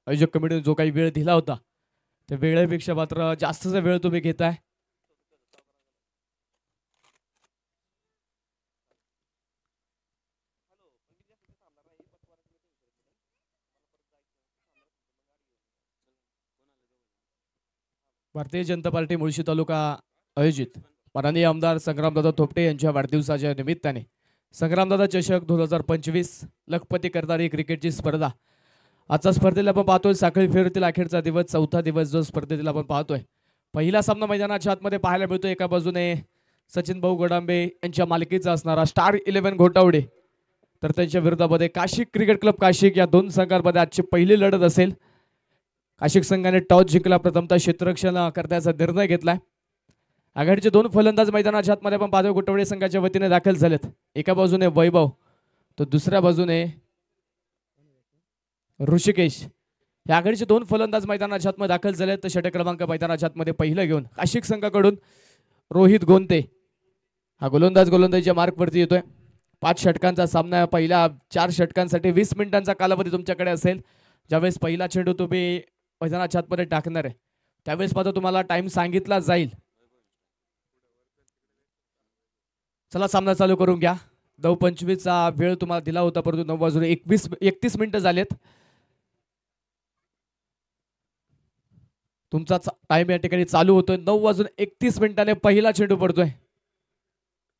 आयोजक कमिटीने जो काही वेळ दिला होता त्या वेळेपेक्षा मात्र जास्तचा वेळ तुम्ही घेताय. भारतीय जनता पार्टी मुळशी तालुका आयोजित माननीय आमदार संग्रामदादा थोपटे यांच्या वाढदिवसाच्या निमित्ताने संग्रामदादा चषक 2025 लखपती करतारी क्रिकेटची स्पर्धा. आजच्या स्पर्धेला आपण पाहतोय साखळी फेरीतील अखेरचा दिवस, चौथा दिवस जो स्पर्धेतील आपण पाहतोय. पहिला सामना मैदानाच्या आतमध्ये पाहायला मिळतो. एका बाजूने सचिन भाऊ गडांबे यांच्या मालकीचा असणारा स्टार 11 घोटावडे, तर त्यांच्या विरोधामध्ये काशिक क्रिकेट क्लब काशिक. या दोन संघांमध्ये आजची पहिली लढत असेल. काशिक संघाने टॉस जिंकला, प्रथमतः क्षेत्ररक्षण करण्याचा निर्णय घेतलाय. आघाडीचे दोन फलंदाज मैदानाच्या आतमध्ये आपण पाहतोय घोटावडे संघाच्या वतीने दाखल झालेत. एका बाजूने वैभव तर दुसऱ्या बाजूने ऋषिकेश. या आघाडीचे दोन फलंदाज मैदानाच्या आतमध्ये दाखल झालेत. तर षटक क्रमांक मैदानाच्या आतमध्ये पहिलं घेऊन काशिक संघाकडून रोहित गोंते हा गोलंदाजीच्या मार्कवरती येतोय. 5 षटकांचा सामना. पहिल्या 4 षटकांसाठी 20 मिनिटांचा कालावधी तुमच्याकडे असेल. ज्यावेळेस पहिला चेंडू तुम्ही मैदानाच्या आतमध्ये टाकणार आहे त्यावेळेस मात्र तुम्हाला टाइम सांगितला जाईल. चला सामना चालू करून घ्या. 9:25चा वेळ तुम्हाला दिला होता, परंतु 9:31 मिनिटं झालेत. तुमचा टाइम या ठिकाणी चालू होतोय. 9:31 मिनिटाने पहिला चेंडू पडतोय.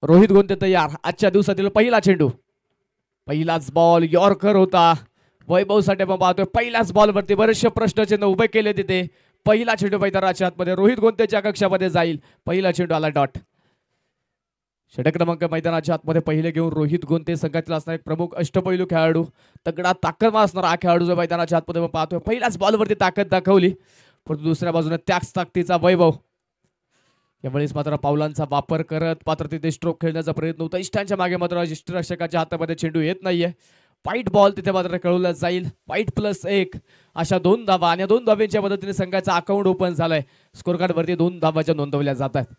रोहित गोंते तयार. आजच्या दिवसातील पहिला चेंडू, पहिलाच बॉल यॉर्कर होता. वैभव साठी आपण पाहतोय पहिल्याच बॉलवरती बरेचसे प्रश्नचिन्ह उभे केले तिथे. पहिला चेंडू मैदानाच्या आतमध्ये रोहित गोंतेच्या कक्षामध्ये जाईल. पहिला चेंडू आला डॉट. षटक क्रमांक मैदानाच्या आतमध्ये पहिले घेऊन रोहित गोंते संघातील असणारा एक प्रमुख अष्टपैलू खेळाडू, तगडा ताकद असणारा हा खेळाडू जो मैदानाच्या आतमध्ये आपण पाहतोय. पहिल्याच बॉलवरती ताकद दाखवली, परंतु दुसऱ्या बाजूने त्याच ताकदीचा वैभव यावेळेस मात्र पावलांचा वापर करत मात्र तिथे स्ट्रोक खेळण्याचा प्रयत्न होता. इष्टांच्या मागे मात्र यष्टीरक्षकाच्या हातामध्ये चेंडू येत नाहीये. वाईट बॉल तिथे मात्र कळवला जाईल. वाईट +1 अशा 2 धावा आणि 2 धावांच्या मदतीने संघाचा अकाउंट ओपन झालाय. स्कोर कार्ड वरती 2 धावाच्या नोंदवल्या जात आहेत.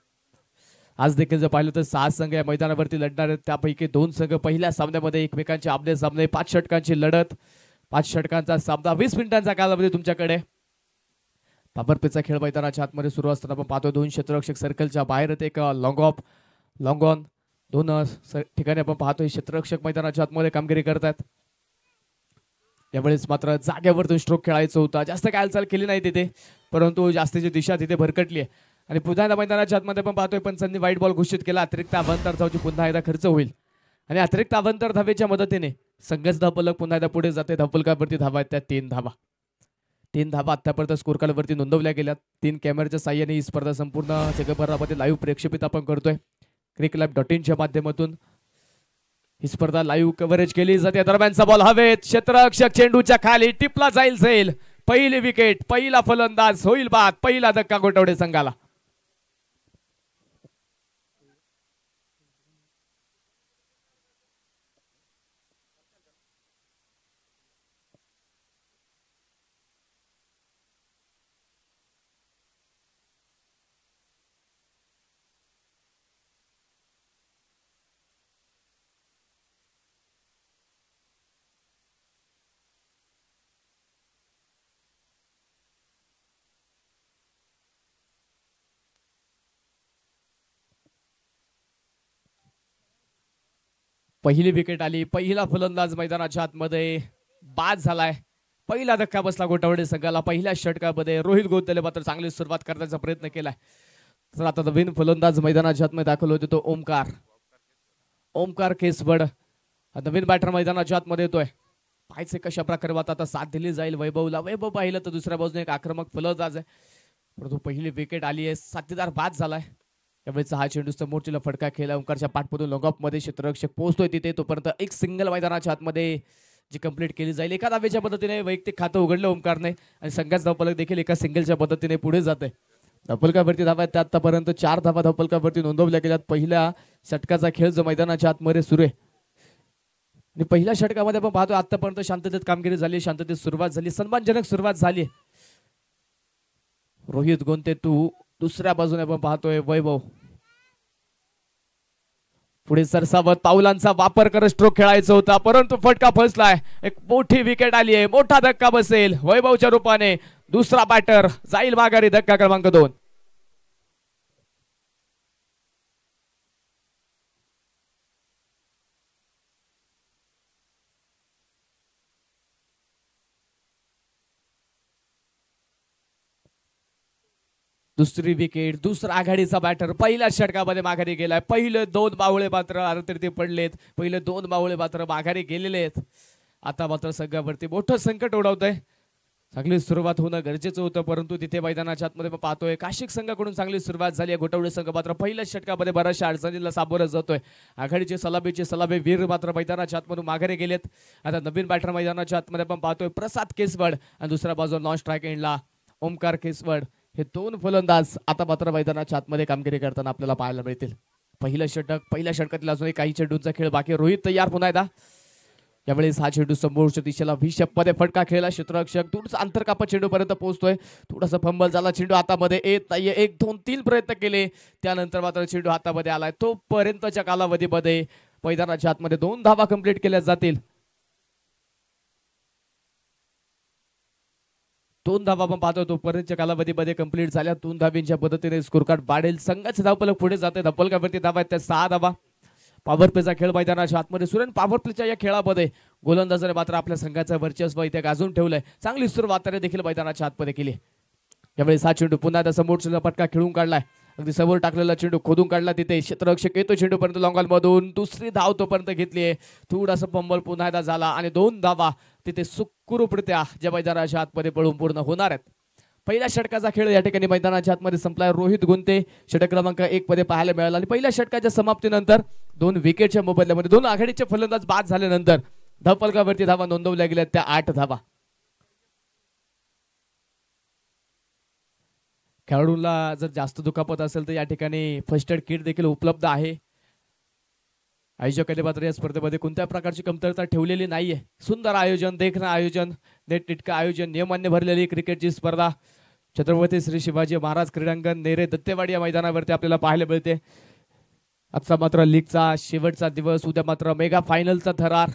आज देखील जर पाहिलं तर 6 संघ या मैदानावरती लढणार आहेत. त्यापैकी 2 संघ पहिल्या सामन्यामध्ये एकमेकांचे आमने सामने. 5 षटकांची लढत, 5 षटकांचा सामना, 20 मिनिटांचा कालावधी तुमच्याकडे. पापरपेचा खेळ मैदानाच्या आतमध्ये सुरू असताना आपण पाहतोय 2 क्षेत्ररक्षक सर्कलच्या बाहेर आहेत. एक लॉंग ऑन 2 ठिकाणी आपण पाहतोय क्षेत्ररक्षक मैदानाच्या आतमध्ये कामगिरी करतात. यावेळेस मात्र जागेवरतून स्ट्रोक खेळायचं होता. जास्त हालचाल केली नाही तिथे, परंतु जास्तीची दिशा तिथे भरकटली आहे. आणि पुन्हा मैदानाच्या आतमध्ये आपण पाहतोय पंचांनी वाईट बॉल घोषित केला. अतिरिक्त अवांतर धावाची पुन्हा एकदा खर्च होईल आणि अतिरिक्त अवांतर धावेच्या मदतीने संघच धावफलक पुन्हा एकदा पुढे जाते. धावफलकावरती धावा आहेत त्या 3 धावा. 3 धावा आतापर्यंत स्कोर कार्डवरती नोंदवल्या गेल्यात. 3 कॅमेऱ्याच्या साह्याने ही स्पर्धा संपूर्ण जगभरामध्ये लाईव्ह प्रक्षेपित आपण करतोय. cricklive.in माध्यमातून ही स्पर्धा लाईव्ह कव्हरेज केली जाते. दरम्यानचा बॉल हवेत, क्षेत्ररक्षक चेंडूच्या खाली टिपला जाईल. पहिली विकेट, पहिला फलंदाज होईल बाद. पहिला धक्का घोटावडे संघाला. पहिली विकेट आली. पहिला फलंदाज मैदानाच्या आतमध्ये बाद झालाय. पहिला धक्का बसला घोटावडे संघाला. पहिल्या षटकामध्ये रोहित गोंतेने मात्र चांगली सुरुवात करण्याचा प्रयत्न केलाय. तर आता नवीन फलंदाज मैदानाच्या आतमध्ये दाखल होते तो ओमकार केसबड. नवीन बॅटर मैदानाच्या आतमध्ये येतोय. पाहायचे कशा प्रकारे आता साथ दिली जाईल वैभवला. वैभव पाहिलं तर दुसऱ्या बाजूने एक आक्रमक फलंदाज आहे, परंतु पहिली विकेट आली आहे. साथीदार बाद झालाय. यावेळेस हा चेंडू समोरचीला फटका खेळला. ओंकारच्या पाठमधून लॉंगऑफ मध्ये क्षेत्ररक्षक पोहोचतोय तिथे. तोपर्यंत एक सिंगल मैदानाच्या आतमध्ये जी कंप्लीट केली जाईल. एका धावेच्या पद्धतीने वैयक्तिक खातं उघडलं ओंकारने आणि संघाचा धावफलक देखील एका सिंगलच्या पद्धतीने पुढे जाते. धावफलकावरती धावा आहेत आतापर्यंत 4 धावा धावफलकावरती नोंदवल्या गेल्यात. पहिल्या षटकाचा खेळ जो मैदानाच्या आतमध्ये सुरू आहे आणि पहिल्या षटकामध्ये आपण पाहतो आतापर्यंत शांततेत कामगिरी झाली, शांततेत सुरुवात झाली, सन्मानजनक सुरुवात झाली. रोहित गोंते दुसऱ्या बाजूने आपण पाहतोय वैभव. पुढे सरसावत पावलांचा वापर करत स्ट्रोक खेळायचा होता, परंतु फटका फसलाय. एक मोठी विकेट आली आहे, मोठा धक्का बसेल वैभवच्या रूपाने. दुसरा बॅटर जाईल माघारी, धक्का क्रमांक 2. दुसरी विकेट, दुसरा आघाडीचा बॅटर पहिल्या षटकामध्ये माघारी गेलाय. पहिले 2 बावळे मात्र अर्धतीर्थी पडलेत, पहिले 2 बावळे मात्र माघारी गेलेले आहेत. आता मात्र संघावरती मोठं संकट ओढवतंय. चांगली सुरुवात होणं गरजेचं होतं, परंतु तिथे मैदानाच्या आतमध्ये पाहतोय काशिक संघाकडून चांगली सुरुवात झाली आहे. घोटवडे संघ मात्र पहिल्या षटकामध्ये बऱ्याचशा अडचणीला सामोरं जातोय. आघाडीचे सलाबे वीर मात्र मैदानाच्या आतमधून माघारी गेलेत. आता नवीन बॅटर मैदानाच्या आतमध्ये आपण पाहतोय प्रसाद केसवड आणि दुसऱ्या बाजूला नॉन स्ट्राईक एंडला ओमकार केसवड. हे 2 फलंदाज आता मात्र मैदानाच्या आतमध्ये कामगिरी करताना आपल्याला पाहायला मिळतील. पहिल्या षटकातील अजूनही काही चेंडूंचा खेळ बाकी. रोहित तयार पुन्हा एकदा. यावेळेस हा चेंडू समोरच्या दिशेला मध्ये फटका खेळला. क्षेत्ररक्षक थोडंसं अंतर कापत चेंडू पर्यंत पोहोचतोय. थोडासा फंबल झाला, चेंडू हातामध्ये येत नाहीये. 1 2 3 प्रयत्न केले, त्यानंतर मात्र चेंडू हातामध्ये आलाय. तो पर्यंतच्या कालावधीमध्ये मैदानाच्या आतमध्ये 2 धावा कंप्लीट केल्या जातील. 2 धावा आपण पाहतो तोपर्यंतच्या कालावधीमध्ये कंप्लीट झाल्या. 2 धावींच्या पद्धतीने स्कोर कार्ड वाढेल. संघाचे धावफलक पुढे जाते. धावफलकावरती धावा आहेत त्या 6 धावा. पॉवर प्लेचा खेळ मैदानाच्या आतमध्ये सुरू. पॉवर प्लेच्या या खेळामध्ये गोलंदाजाने मात्र आपल्या संघाचं वर्चस्व इथे गाजून ठेवलंय. चांगली सुरुवात देखील मैदानाच्या आतमध्ये केली. यावेळेस हा चेंडू पुन्हा एकदा समोरचा फटका खेळून काढलाय. अगदी समोर टाकलेला चेंडू खोदून काढला. तिथे क्षेत्ररक्षक येतो चेंडू पर्यंत लॉंग मधून. दुसरी धाव तोपर्यंत घेतली आहे. थोडासा पंबल पुन्हा एकदा झाला आणि 2 धावा तिथे सुखरूपरित्या ज्या मैदानाच्या आतमध्ये पळून पूर्ण होणार आहेत. पहिल्या षटकाचा खेळ या ठिकाणी मैदानाच्या आतमध्ये संपलाय. रोहित गुंते षटक क्रमांक 1 मध्ये पाहायला मिळाला आणि पहिल्या षटकाच्या समाप्तीनंतर 2 विकेटच्या मोबदल्यामध्ये 2 आघाडीचे फलंदाज बाद झाल्यानंतर धावफलकावरती धावा नोंदवल्या गेल्या त्या 8 धावा. खेळाडूला जर जास्त दुखापत असेल तर या ठिकाणी फर्स्ट एड किट देखील उपलब्ध आहे. आयोजकांनी मात्र या स्पर्धेमध्ये कोणत्या प्रकारची कमतरता ठेवलेली नाहीये. सुंदर आयोजन, देखणं आयोजन, नीटनेटकं आयोजन, नियमान्य भरलेली क्रिकेटची स्पर्धा छत्रपती श्री शिवाजी महाराज क्रीडांगण नेरे दत्तेवाडी या मैदानावरती आपल्याला पाहायला मिळते. आजचा मात्र लीगचा शेवटचा दिवस. उद्या मात्र मेगा फायनलचा थरार,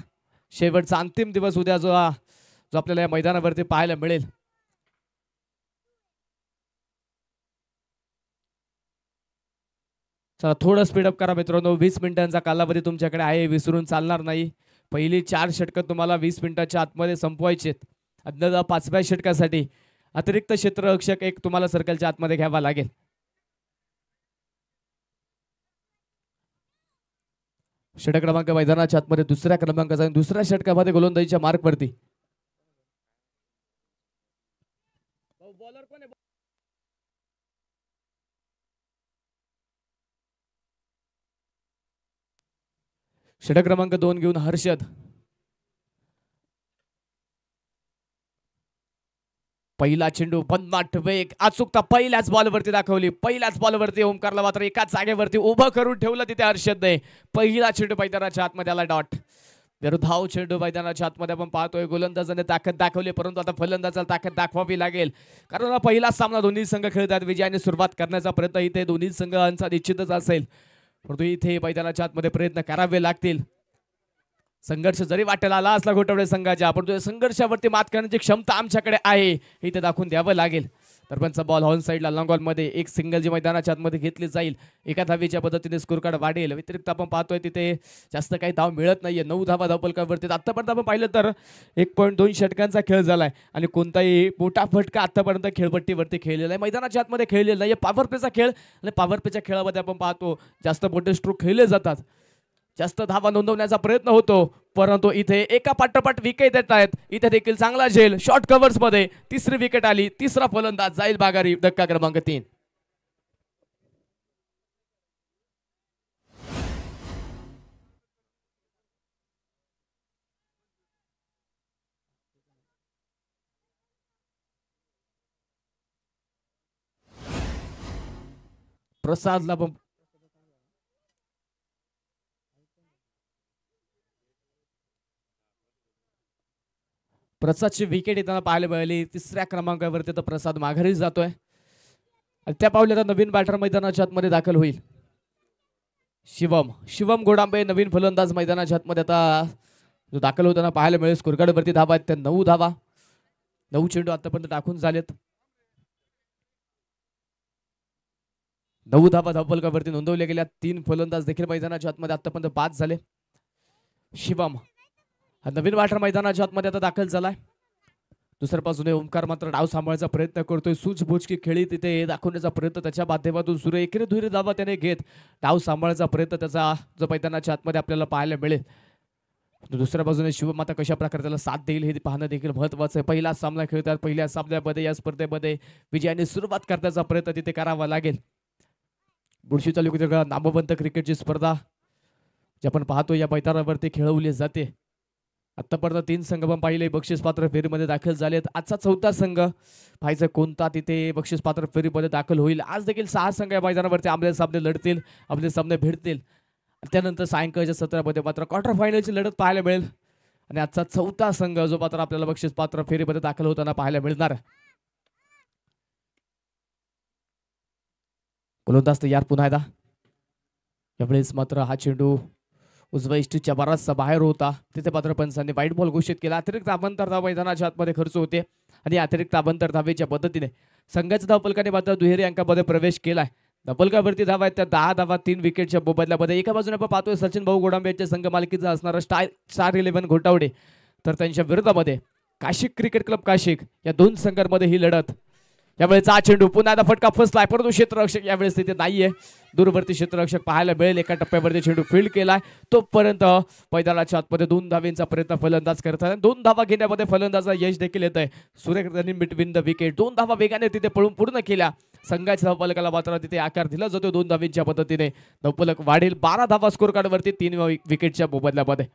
शेवटचा अंतिम दिवस उद्या जो आपल्याला या मैदानावरती पाहायला मिळेल. चला थोडं स्पीडअप करा मित्रांनो. 20 मिनिटांचा कालावधी तुमच्याकडे आहे, विसरून चालणार नाही. पहिली 4 षटकं तुम्हाला 20 मिनिटाच्या आतमध्ये संपवायचे. अद्याप 5व्या षटकासाठी अतिरिक्त क्षेत्ररक्षक एक तुम्हाला सर्कलच्या आतमध्ये घ्यावा लागेल. षटक क्रमांक मैदानाच्या आतमध्ये दुसऱ्या क्रमांकाचा. दुसऱ्या षटकामध्ये गोलंदाजीच्या मार्कवरती षटक क्रमांक 2 घेऊन हर्षद. पहिला चेंडू बदमाट वेग, अचूकता पहिल्याच बॉलवरती दाखवली. पहिल्याच बॉलवरती ओमकारला मात्र एकाच जागेवरती उभं करून ठेवलं तिथे हर्षदने. पहिला चेंडू मैदानाच्या आतमध्ये आला डॉट. विरुद्धाव चेंडू मैदानाच्या आतमध्ये आपण पाहतोय. गोलंदाजाने ताकद दाखवली, परंतु आता फलंदाजाला ताकद दाखवावी लागेल, कारण पहिला सामना दोन्ही संघ खेळतात. विजयाने सुरुवात करण्याचा प्रयत्न इथे दोन्ही संघांचा निश्चितच असेल, परंतु इथे मैदानाच्या आतमध्ये प्रयत्न करावे लागतील. संघर्ष जरी वाटेला आला असला घोटवडे संघाच्या, परंतु संघर्षावरती मात करण्याची क्षमता आमच्याकडे आहे हे ते दाखवून द्यावं लागेल. तरपंचा बॉल हॉर्न साईडला लॉंग ऑन मध्ये एक सिंगल जी मैदानाच्या आतमध्ये घेतली जाईल. एका धावीच्या पद्धतीने स्कोर कार्ड वाढेल. व्यतिरिक्त आपण पाहतोय तिथे जास्त काही धाव मिळत नाहीये. 9 धावा धावफलकावरती. आतापर्यंत आपण पाहिलं तर 1.2 षटकांचा खेळ झालाय आणि कोणताही मोठा फटका आतापर्यंत खेळपट्टीवरती खेळलेला आहे. मैदानाच्या आतमध्ये खेळलेला नाही. पॉवर प्लेचा खेळ आणि पॉवर प्लेच्या खेळामध्ये आपण पाहतो जास्त मोठे स्ट्रोक खेळले जातात, जास्त धावा नोंदवण्याचा प्रयत्न होतो, परंतु इथे एका पाठोपाठ विकेट येत आहेत. इथे देखील चांगला झेल शॉर्ट कव्हर्स मध्ये तिसरी विकेट आली. तिसरा फलंदाज जाईल बागारी. धक्का क्रमांक 3. प्रसादला प्रसादची विकेट येताना पाहायला मिळाली. तिसऱ्या क्रमांकावरती तर प्रसाद माघारी जातोय. त्या पावल्याला नवीन बॅटर मैदानाच्या आतमध्ये दाखल होईल. शिवम गोडांबे नवीन फलंदाज मैदानाच्या आतमध्ये आता जो दाखल होताना पाहायला मिळेल. स्कोरकार्डवरती धावा आहेत त्या 9 धावा. 9 चेंडू आतापर्यंत टाकून झालेत. 9 धावा धावफलकावरती नोंदवल्या गेल्या. 3 फलंदाज देखील मैदानाच्या आतमध्ये आतापर्यंत 5 झाले. शिवम हा नवीन वाटर मैदानाच्या आतमध्ये आता दाखल झालाय. दुसऱ्या बाजूने ओमकार मात्र डाव सांभाळायचा प्रयत्न करतोय. सूझबूझची खेळी तिथे दाखवण्याचा प्रयत्न त्याच्या माध्यमातून सुरू. एकेरी दुहेरी धावा त्याने घेत डाव सांभाळायचा प्रयत्न त्याचा जो मैदानाच्या आतमध्ये आपल्याला पाहायला मिळेल. दुसऱ्या बाजूने शिवम आता कशा प्रकारे त्याला साथ देईल हे पाहणं देखील महत्वाचं आहे. पहिला सामना खेळतात. पहिल्या सामन्यामध्ये या स्पर्धेमध्ये विजयाने सुरुवात करण्याचा प्रयत्न तिथे करावा लागेल. बुरशी तालुक्यातील नामवंत क्रिकेटची स्पर्धा जी आपण पाहतो या मैदानावरती खेळवली जाते. आतापर्यंत 3 संघ पण पाहिले बक्षीस पात्र फेरीमध्ये दाखल झालेत. आजचा 4था संघ पाहायचा कोणता तिथे बक्षीस पात्र फेरीमध्ये दाखल होईल. आज देखील 6 संघ या मैदानावरती आमने सामने लढतील, आपले सामने भिडतील. त्यानंतर सायंकाळच्या सत्रामध्ये मात्र क्वार्टर फायनलची लढत पाहायला मिळेल. आणि आजचा 4था संघ जो मात्र आपल्याला बक्षीस पात्र फेरीमध्ये दाखल होताना पाहायला मिळणार. गोलंदाज तयार पुन्हा एकदा. यावेळेस मात्र हा चेंडू उजव्या इष्टीच्या बराचसा बाहेर होता. तिथे मात्र पंचांनी वाईट बॉल घोषित केला. अतिरिक्त आबंतर धाव मैदानाच्या आतमध्ये खर्च होते आणि अतिरिक्त आबंतर धावेच्या पद्धतीने संघाच्या धावफलकाने मात्र दुहेरी अंकामध्ये प्रवेश केलाय. धावफलकावरती धावा आहेत त्या 10 धावा 3 विकेटच्या मोबदल्यामध्ये. एका बाजूने आपण पाहतोय सचिन भाऊ गोडांबे यांच्या संघ मालकीचा असणारा स्टार 11 घोटावडे, तर त्यांच्या विरोधामध्ये काशिक क्रिकेट क्लब काशिक, या 2 संघांमध्ये ही लढत. यावेळेस हा चेंडू पुन्हा एकदा फटका फसलाय, परंतु क्षेत्ररक्षक यावेळेस तिथे नाहीये. दूरवर्ती क्षेत्ररक्षक पाहायला मिळेल. एका टप्प्यावरती चेंडू फील्ड केलाय. तोपर्यंत मैदानाच्या आतमध्ये 2 धावेंचा प्रयत्न फलंदाज करतात. 2 धावा घेण्यामध्ये फलंदाजाला यश देखील येत आहे. सूर्यकिरणांनी बिटवीन द विकेट 2 धावा वेगाने तिथे पळून पूर्ण केल्या. संघाच्या धावफलकाला मात्र तिथे आकार दिला जातो 2 धावेंच्या पद्धतीने. धावफलक वाढेल. 12 धावा स्कोर कार्डवरती 3 विकेटच्या मोबदल्यामध्ये.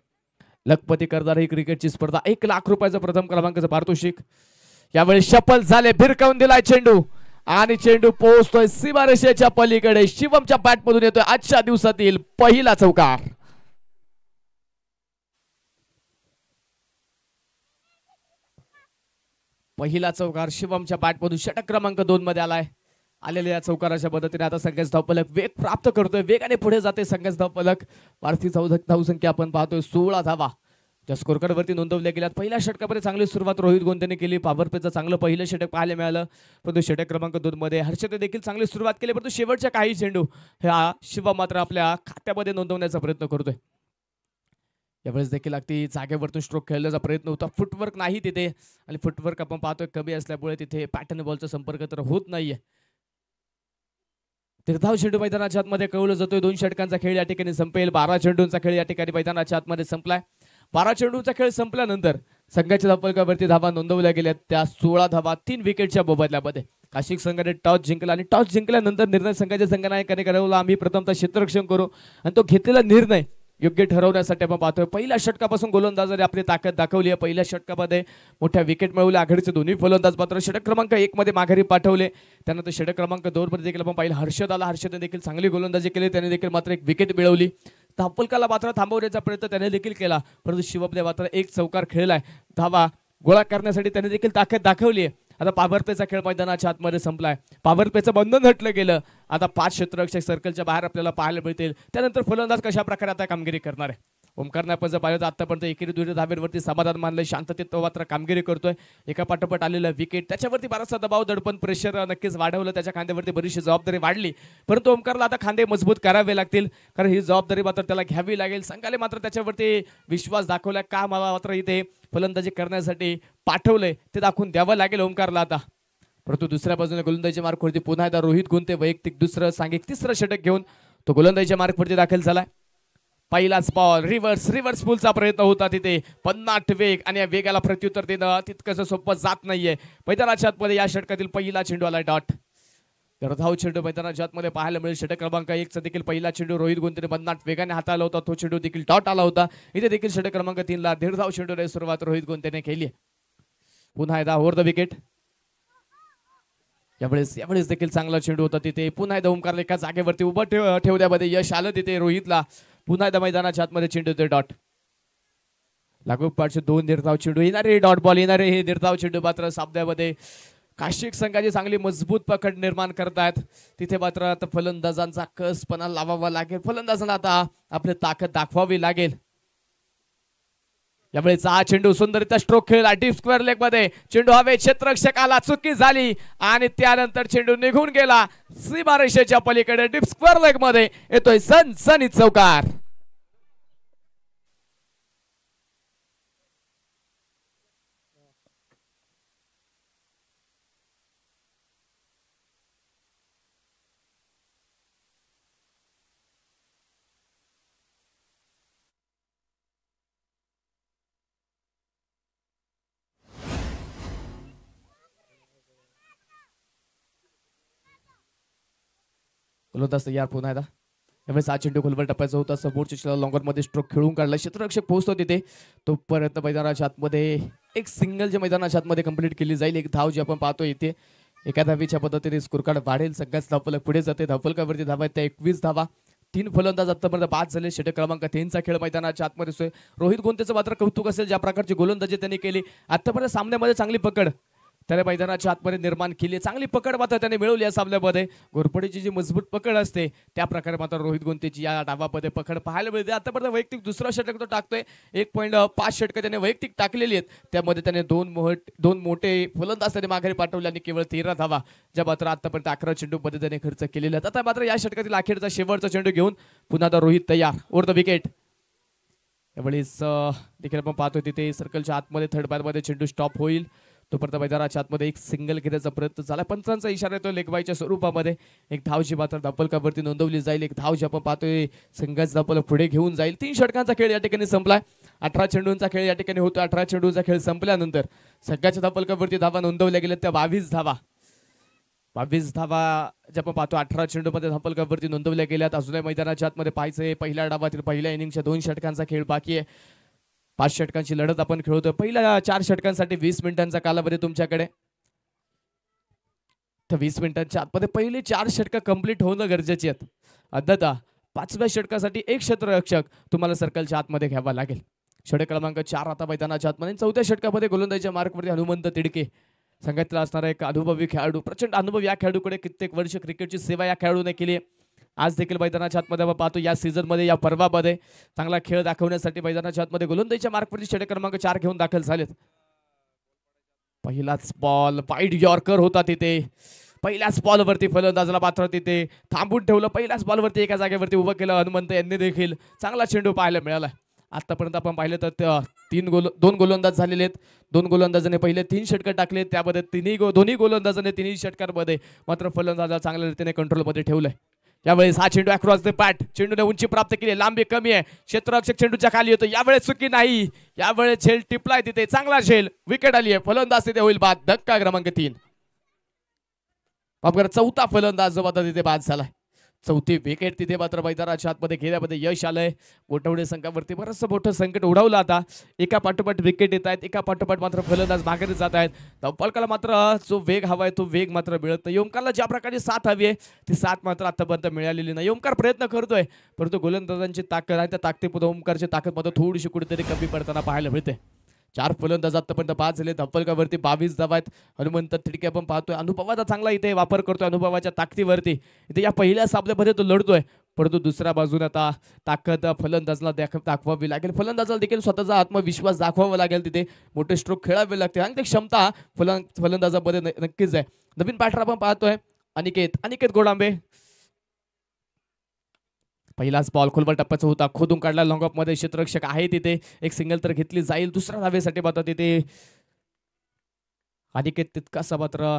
लखपती करदार ही क्रिकेटची स्पर्धा. 1 लाख रुपयाचा प्रथम क्रमांकाचा पारितोषिक. यावेळी शफल झाले, भिरकावून दिलाय चेंडू आणि चेंडू पोहोचतोय सीमारेषेच्या पलीकडे. शिवमच्या बॅटमधून येतोय आजच्या दिवसातील पहिला चौकार. पहिला चौकार शिवमच्या बॅटमधून षटक क्रमांक 2 मध्ये आलेल्या या चौकाराच्या मदतीने आता संघाचा धावफलक वेग प्राप्त करतोय. वेगाने पुढे जाते संघाचा धावफलक. भारतीय धावसंख्या आपण पाहतोय 16 धावा ज्या स्कोरकार्डवरती नोंदवल्या गेल्यात. पहिल्या षटकामध्ये चांगली सुरुवात रोहित गोंतेने केली. पॉवर प्लेचं चांगलं पहिलं षटक पाहायला मिळालं, परंतु षटक क्रमांक 2 मध्ये हर्षदने देखील चांगली सुरुवात केली. परंतु शेवटच्या काही चेंडू ह्या शिवम मात्र आपल्या खात्यामध्ये नोंदवण्याचा प्रयत्न करतोय. यावेळेस देखील अगदी जागेवरतून स्ट्रोक खेळण्याचा प्रयत्न होता. फुटवर्क नाही तिथे आणि फुटवर्क आपण पाहतोय कमी असल्यामुळे तिथे पॅटर्न बॉलचा संपर्क तर होत नाहीये. तीर्थाव चेंडू मैदानाच्या आतमध्ये कळवलं जातोय. 2 षटकांचा खेळ या ठिकाणी संपेल. 12 चेंडूंचा खेळ या ठिकाणी मैदानाच्या आतमध्ये संपलाय. 12 चेंडूचा खेळ संपल्यानंतर संघाच्या धावफलकावरती धावा नोंदवल्या गेल्या त्या 16 धावा 3 विकेटच्या मोबदल्यामध्ये. काशिक संघाने टॉस जिंकला आणि टॉस जिंकल्यानंतर निर्णय संघाच्या संघनायकाने ठरवला आम्ही प्रथमतः क्षेत्ररक्षण करू आणि तो घेतलेला निर्णय योग्य ठरवण्यासाठी आपण पाहतोय. पहिल्या षटकापासून गोलंदाजाने आपली ताकद दाखवली आहे. पहिल्या षटकामध्ये मोठ्या विकेट मिळवल्या. आघाडीचे दोन्ही फलंदाज मात्र षटक क्रमांक 1 मध्ये माघारी पाठवले. त्यानंतर षटक क्रमांक 2 मध्ये देखील आपण पाहिलं हर्षद आला. हर्षदने देखील चांगली गोलंदाजी केली. त्याने देखील मात्र 1 विकेट मिळवली. धावफलकाला मात्र थांबवण्याचा प्रयत्न त्याने देखील केला, परंतु शिवमने मात्र 1 चौकार खेळलाय. धावा गोळा करण्यासाठी त्याने देखील ताकद दाखवली आहे. आता पॉवर प्लेचा खेळ मैदानाच्या आतमध्ये संपलाय. पॉवर प्लेचं बंधन हटलं गेलं. आता 5 क्षेत्ररक्षक सर्कलच्या बाहेर आपल्याला पाहायला मिळतील. त्यानंतर फलंदाज कशा प्रकारे आता कामगिरी करणार आहे. ओमकारने आपण जर पाहिलं तर आतापर्यंत एकेरी दुहेरी धावेवरती समाधान मानलंय. शांततेत तो मात्र कामगिरी करतोय. एका पाठोपाठ आलेला विकेट त्याच्यावरती बराचसा दबाव दडपण प्रेशर नक्कीच वाढवलं. त्याच्या खांद्यावरती बरीचशी जबाबदारी वाढली, परंतु ओमकारला आता खांदे मजबूत करावे लागतील, कारण ही जबाबदारी मात्र त्याला घ्यावी लागेल. संघाने मात्र त्याच्यावरती विश्वास दाखवला. का मला मात्र इथे फलंदाजी करण्यासाठी पाठवलंय ते दाखवून द्यावं लागेल ओमकारला आता. परंतु दुसऱ्या बाजूने गोलंदाजी मार्कवरती पुन्हा एकदा रोहित गोंते वैयक्तिक दुसरं सांघिक 3रं षटक घेऊन तो गोलंदाजीच्या मार्कवरती दाखल झालाय. पहिलाच बॉल रिव्हर्स पुलचा प्रयत्न होता. तिथे 50 वेग आणि या वेगाला प्रत्युत्तर देणं तितकंसं सोपं जात नाहीये. मैदानाच्या आतमध्ये या षटकातील पहिला चेंडू आलाय डॉट. धाव चेंडू मैदानाच्या आतमध्ये पाहायला मिळेल. षटक क्रमांक 1 चा देखील पहिला चेंडू रोहित गोंतेने 50 वेगाने हाताळला होता. तो चेंडू देखील डॉट आला होता. इथे देखील षटक क्रमांक 3 ला धाव चेंडूने सुरुवात रोहित गोंतेने केली. पुन्हा एकदा ओव्हर द विकेट. यावेळेस देखील चांगला चेंडू होता. तिथे पुन्हा एकदा ओमकारला एका जागेवरती उभं ठेवण्यामध्ये यश आलं. तिथे रोहितला पुन्हा एकदा मैदानाच्या आतमध्ये चेंडू होते डॉट. लागोपाठचे 2 निर्धाव चेंडू येणारे डॉट बॉल येणारे हे निर्धाव चेंडू मात्र सामन्यामध्ये काशिक संघाची चांगली मजबूत पकड निर्माण करतायत. तिथे मात्र आता फलंदाजांचा कसपणा लावावा लागेल. फलंदाजांना आता आपली ताकद दाखवावी लागेल. यावेळेस हा चेंडू सुंदररित्या स्ट्रोक खेळला डीप स्क्वेअर लेग मध्ये. चेंडू हवे क्षेत्ररक्षकाला चुकी झाली आणि त्यानंतर चेंडू निघून गेला सीमारेषेच्या पलीकडे. डीप स्क्वेअर लेग मध्ये येतोय सनसनीत चौकार. गोलंदाज तयार पुन्हा एकदा. यावेळेस हा चेंडू खोलवर टप्प्याचा होता. समोरच्या लॉंगर मध्ये स्ट्रोक खेळून काढला. क्षेत्ररक्षक पोहोचतो तिथे. तोपर्यंत मैदानाच्या आतमध्ये एक सिंगल जे मैदानाच्या आतमध्ये कंप्लीट केली जाईल. एक धाव जी आपण पाहतो इथे एका धावीच्या पद्धतीने स्कोर कार्ड वाढेल. सगळ्याच धावफलक पुढे जाते. धावफलकावरती धावा आहेत त्या 21 धावा. 3 फलंदाज आतापर्यंत बाद झाले. षटक क्रमांक 3 चा खेळ मैदानाच्या आतमध्ये दिसतोय. रोहित गोंतेचं मात्र कौतुक असेल ज्या प्रकारची गोलंदाजी त्यांनी केली. आतापर्यंत सामन्यामध्ये चांगली पकड त्याने मैदानाच्या आतमध्ये निर्माण केली. चांगली पकड मात्र त्याने मिळवली या सामन्यामध्ये. घोरपडीची जी मजबूत पकड असते त्या प्रकारे मात्र रोहित गोंतेची या डावामध्ये पकड पाहायला मिळते. आतापर्यंत वैयक्तिक दुसरा षटक तो टाकतोय. 1.5 षटकं त्याने वैयक्तिक टाकलेली आहेत. त्यामध्ये त्याने दोन मोठे फलंदाज त्याने माघारी पाठवले आणि केवळ 13 धावा ज्या मात्र आतापर्यंत 11 चेंडूमध्ये त्याने खर्च केलेले आहेत. आता मात्र या षटकातील अखेरचा शेवटचा चेंडू घेऊन पुन्हा आता रोहित तयार ओव्हर द विकेट. यावेळेस देखील आपण पाहतोय तिथे सर्कलच्या आतमध्ये थर्ड बारमध्ये चेंडू स्टॉप होईल. तोपर्यंत मैदानाच्या आतमध्ये एक सिंगल घेण्याचा प्रयत्न झाला. पंचांचा इशारा येतो लेगबाईच्या स्वरूपामध्ये. एक धावची मात्र धापलकावरती नोंदवली जाईल. एक धाव जी आपण पाहतोय संघाच धापल पुढे घेऊन जाईल. 3 षटकांचा खेळ या ठिकाणी संपलाय. 18 चेंडूंचा खेळ या ठिकाणी होतो. 18 चेंडूंचा खेळ संपल्यानंतर संघाच्या धापलकावरती धावा नोंदवल्या गेल्या त्या 22 धावा. 22 धावा ज्या आपण पाहतो 18 चेंडूमध्ये धापलकावरती नोंदवल्या गेल्यात. अजूनही मैदानाच्या आतमध्ये पाहायचंय पहिल्या डावातील पहिल्या इनिंगच्या 2 षटकांचा खेळ बाकी आहे. 5 षटकांची लढत आपण खेळतोय. पहिल्या 4 षटकांसाठी 20 मिनिटांचा कालावधी तुमच्याकडे. तर 20 मिनिटांच्या आतमध्ये पहिले 4 षटकं कंप्लीट होणं गरजेची आहेत. अद्याता 5व्या षटकासाठी एक क्षेत्ररक्षक तुम्हाला सर्कलच्या आतमध्ये घ्यावा लागेल. षटक क्रमांक 4 आता मैदानाच्या आतमध्ये. 4थ्या षटकामध्ये गोलंदाजीच्या मार्कवरती हनुमंत तिडके संघातला असणारा एक अनुभवी खेळाडू. प्रचंड अनुभव या खेळाडूकडे. कित्येक वर्ष क्रिकेटची सेवा या खेळाडूने केली. आज देखील मैदानाच्या आतमध्ये आपण पाहतो या सीझन मध्ये या पर्वामध्ये चांगला खेळ दाखवण्यासाठी मैदानाच्या आतमध्ये गोलंदाजीच्या मार्कवरती षटक क्रमांक 4 घेऊन दाखल झालेत. पहिलाच बॉल वाईड यॉर्कर होता तिथे. पहिल्याच बॉलवरती फलंदाजाला मात्र तिथे थांबून ठेवलं. पहिल्याच बॉलवरती एका जागेवरती उभं केलं हनुमंत यांनी देखील. चांगला चेंडू पाहायला मिळाला. आतापर्यंत आपण पाहिलं तर 2 गोलंदाज झालेले आहेत. 2 गोलंदाजांनी पहिले 3 षटकं टाकले. त्यामध्ये दोन्ही गोलंदाजांनी 3 षटकांमध्ये मात्र फलंदाजाला चांगल्या रीतीने कंट्रोलमध्ये ठेवलंय. यावेळेस हा चेंडू अक्रॉस द पॅट. चेंडूने उंची प्राप्त केली. लांबी कमी आहे. क्षेत्ररक्षक चेंडूच्या खाली येतो. यावेळेस चुकी नाही. यावेळेस झेल टिपलाय तिथे. चांगला झेल. विकेट आली आहे. फलंदाज तिथे होईल बाद. धक्का क्रमांक 3. माफ करा 4था फलंदाज जो मात्र तिथे बाद झालाय. 4थी विकेट तिथे मात्र मैदानाच्या आतमध्ये घेण्यामध्ये यश आलंय. गोठवडे संघावरती बरंचसं मोठं संकट उडवलं. आता एका पाठोपाठ विकेट येत आहेत. एका पाठोपाठ मात्र फलंदाज माघारी जात आहेत. धावफलकाला मात्र जो वेग हवाय तो वेग मात्र मिळत नाही. ओमकारला ज्या प्रकारची साथ हवी आहे ती साथ मात्र आतापर्यंत मिळालेली नाही. ओमकार प्रयत्न करतोय परंतु गोलंदाजांची ताकद आहे त्या ताकदीपुढे ओमकारची ताकद मात्र थोडीशी कुठेतरी कमी पडताना पाहायला मिळते. 4 फलंदाज आतापर्यंत बाद झाले. धावफलकावरती 22 धावा आहेत. हनुमंत तिडके आपण पाहतोय अनुभवाचा चांगला इथे वापर करतोय. अनुभवाच्या ताकदीवरती इथे या पहिल्या सामन्यामध्ये तो लढतोय. परंतु दुसऱ्या बाजूने आता ताकद फलंदाजाला दाखवावी लागेल. फलंदाजाला देखील स्वतःचा आत्मविश्वास दाखवावा लागेल. तिथे मोठे स्ट्रोक खेळावे लागते आणि ते क्षमता फलंदाजामध्ये नक्कीच आहे. नवीन बॅटर आपण पाहतोय अनिकेत गोडांबे. पहिलाच बॉल खोलवर टप्प्याचा होता. खोदून काढला. लॉंग ऑफ मध्ये क्षेत्ररक्षक आहे तिथे. एक सिंगल तर घेतली जाईल. दुसऱ्या धावेसाठी मात्र तिथे अनिकेत तितकासा मात्र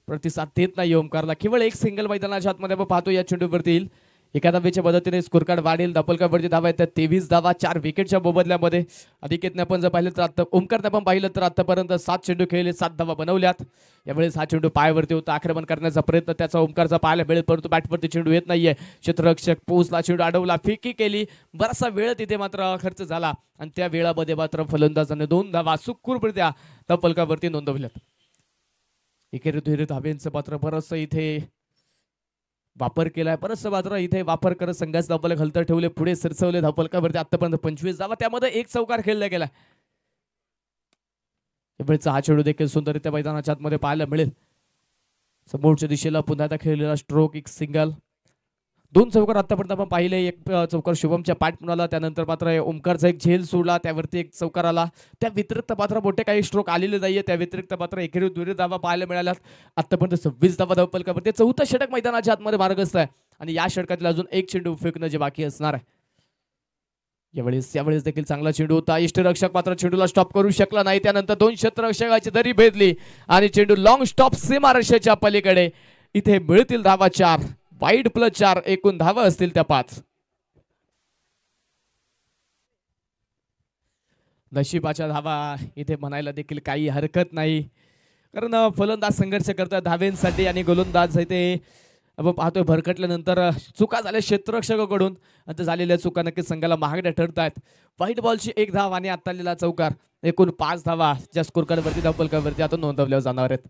प्रतिसाद देत नाही ओमकारला. केवळ एक सिंगल मैदानाच्या आतमध्ये आपण पाहतो या चेंडूवरती येईल. एका धावेच्या मदतीने स्कोर कार्ड वाढेल. धापलकावरती धावा आहेत 23 धावा 4 विकेटच्या मोबदल्यामध्ये. अनिकेतने आपण जर पाहिलं तर आता ओमकारने आपण पाहिलं तर आतापर्यंत 7 चेंडू खेळले 7 धावा बनवल्यात. यावेळेस हा चेंडू पायावरती होता. आक्रमण करण्याचा प्रयत्न त्याचा ओमकारचा पाहायला मिळेल परंतु बॅटवरती चेंडू येत नाहीये. क्षेत्ररक्षक पोहोचला. चेंडू अडवला. फिकी केली. बराचसा वेळ तिथे मात्र खर्च झाला आणि त्या वेळामध्ये मात्र फलंदाजाने 2 धावा सुखरूपरित्या धापलकावरती नोंदवल्यात. एकेरी धावेंचं मात्र बरंचसं इथे वापर केलाय. बरंचसं मात्र इथे वापर करत संघाचं धावफलक हलतं ठेवले. पुढे सरसवले. धावफलकावरती आतापर्यंत 25 धावा. त्यामध्ये एक चौकार खेळला गेला. यावेळेचा हा चेंडू देखील सुंदररित्या मैदानाच्या आतमध्ये पाहायला मिळेल. समोरच्या दिशेला पुन्हा एकदा खेळलेला स्ट्रोक, एक सिंगल. दोन चौकार आतापर्यंत आपण पाहिले. एक चौकार शुभमच्या पाठ म्हणाला, त्यानंतर मात्र ओमकारचा एक झेल सोडला, त्यावरती एक चौकार आला. त्या व्यतिरिक्त मात्र मोठे काही स्ट्रोक आलेले नाहीये. त्या व्यतिरिक्त मात्र एकेरी दुहेरी धावा पाहायला मिळाल्यात. आतापर्यंत 26 धावा धावपलकावरती. चौथा षटक मैदानाच्या आतमध्ये मार्गस्थ आहे आणि या षटकातील अजून एक चेंडू फेकणं जे बाकी असणार आहे. यावेळेस देखील चांगला चेंडू होता. यष्टीरक्षक मात्र चेंडूला स्टॉप करू शकला नाही. त्यानंतर दोन क्षेत्ररक्षकाची दरी भेदली आणि चेंडू लॉंग स्टॉप सीमारेषेच्या पलीकडे. इथे मिळतील धावा 4, वाईड प्लस 4, एकूण धावा असतील त्या 5. नशिबाच्या धावा इथे म्हणायला देखील काही हरकत नाही, कारण फलंदाज संघर्ष करतात धावेंसाठी आणि गोलंदाज इथे आपण पाहतोय भरकटल्यानंतर चुका झाल्या क्षेत्ररक्षकाकडून आणि त्या झालेल्या चुका नक्कीच संघाला महागड्या ठरत आहेत. व्हाईट बॉलची 1 धाव आणि आता आलेला चौकार, एकूण 5 धावा ज्या स्कोर कार्डवरती धावपलकावरती आता नोंदवल्या जाणार आहेत.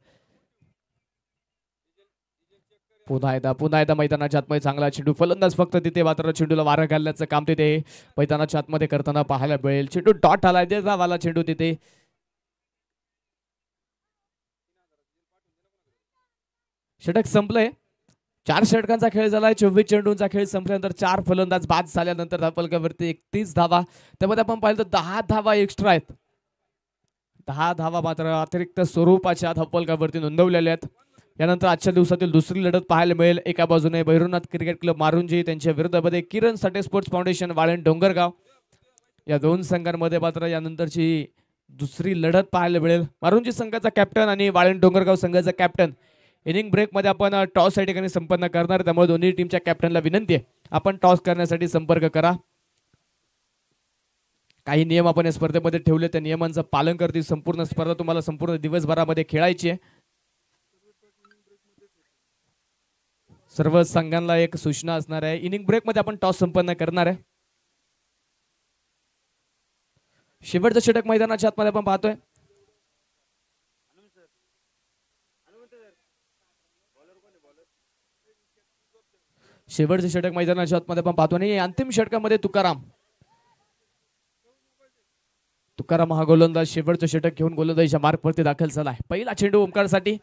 पुन्हा एकदा मैदानाच्या आतमध्ये चांगला चेंडू. फलंदाज फक्त तिथे मात्र चेंडूला वारा घालण्याचं काम तिथे मैदानाच्या आतमध्ये करताना पाहायला मिळेल. चेंडू डॉट आला, धावाला चेंडू तिथे. षटक संपलंय. 4 षटकांचा खेळ झालाय. 24 चेंडूंचा खेळ संपल्यानंतर 4 फलंदाज बाद झाल्यानंतर धावपलकावरती 31 धावा. त्यामध्ये आपण पाहिलं तर 10 धावा एक्स्ट्रा आहेत. 10 धावा मात्र अतिरिक्त स्वरूपाच्या धावपलकावरती नोंदवलेल्या आहेत. यानंतर आजच्या दिवसातील दुसरी लढत पाहायला मिळेल. एका बाजूने भैरवनाथ क्रिकेट क्लब मारुंजी, त्यांच्या विरोधामध्ये किरण साठे स्पोर्ट्स फाउंडेशन वाळण डोंगरगाव. या दोन संघांमध्ये मात्र यानंतरची दुसरी लढत पाहायला मिळेल. मारुंजी संघाचा कॅप्टन आणि वाळण डोंगरगाव संघाचा कॅप्टन. इनिंग ब्रेक मध्ये आपण टॉस या ठिकाणी संपन्न करणार, त्यामुळे दोन्ही टीमच्या कॅप्टनला विनंती आहे आपण टॉस करण्यासाठी संपर्क करा. काही नियम आपण या स्पर्धेमध्ये ठेवले, त्या नियमांचं पालन करतील. संपूर्ण स्पर्धा तुम्हाला संपूर्ण दिवसभरामध्ये खेळायची आहे. सर्व संघांना एक सूचना असणार आहे, इनिंग ब्रेक मध्ये आपण टॉस संपन्न करणार आहे. शेवटचं षटक मैदानाच्या आतमध्ये आपण पाहतोय. शेवटचे षटक मैदानाच्या आतमध्ये आपण पाहतो आणि अंतिम षटकामध्ये तुकाराम हा गोलंदाज शेवटचं षटक घेऊन गोलंदाजीच्या मार्गवरती दाखल झालाय. पहिला चेंडू ओमकारसाठी,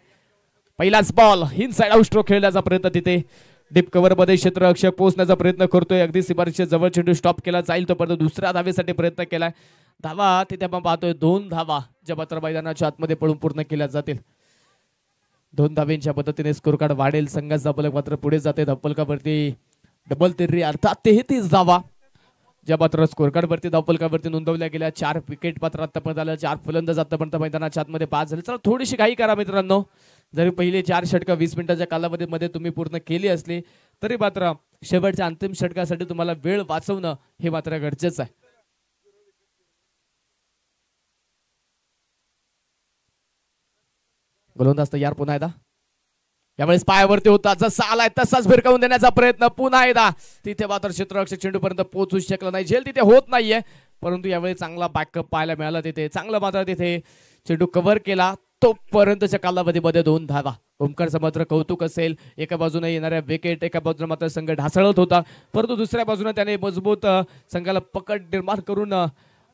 पहिलाच बॉल. इनसाइड आउट स्ट्रोक खेळण्याचा प्रयत्न तिथे डीप कव्हर मध्ये क्षेत्ररक्षक पोहोचण्याचा प्रयत्न करतोय. अगदी सीमारेषेच्या जवळ चेंडू स्टॉप केला जाईल, तो परत दुसऱ्या धावेसाठी प्रयत्न केलाय. धावा तिथे आपण पाहतोय 2 धावा ज्या मात्र मैदानाच्या आतमध्ये पळून पूर्ण केल्या जातील. 2 धावेंच्या पद्धतीने स्कोर कार्ड वाढेल. संघाचा फलक मात्र पुढे जाते. धावपलकावरती डबल तिरी अर्थात 33 धावा ज्या मात्र स्कोर कार्ड वरती धावपलकावरती नोंदवल्या गेल्या. 4 विकेट मात्र आतापर्यंत आल्या. 4 फलंदाज आतापर्यंत मैदानाच्या आतमध्ये 5 झाले. चला थोडीशी घाई करा मित्रांनो. जरी पहिले 4 षटक 20 मिनिटाच्या कालावधीमध्ये तुम्ही पूर्ण केली असली तरी मात्र शेवटच्या अंतिम षटकासाठी तुम्हाला वेळ वाचवणं हे मात्र गरजेचं आहे. गोलंदाज तयार. पुन्हा एकदा यावेळेस पायावरती होता, जसा आलाय तसाच भिरकावून देण्याचा प्रयत्न. पुन्हा एकदा तिथे मात्र क्षेत्ररक्षक चेंडू पर्यंत पोहोचू शकला नाही. झेल तिथे होत नाहीये, परंतु यावेळी चांगला बॅकअप पाहायला मिळाला. तिथे चांगला मात्र तिथे चेंडू कव्हर केला. तोपर्यंतच्या कालावधीमध्ये 2 धावा. ओमकारचं मात्र कौतुक असेल. एका बाजूने येणाऱ्या विकेट, एका बाजूने मात्र संघ ढासळत होता, परंतु दुसऱ्या बाजूने त्याने मजबूत संघाला पकड निर्माण करून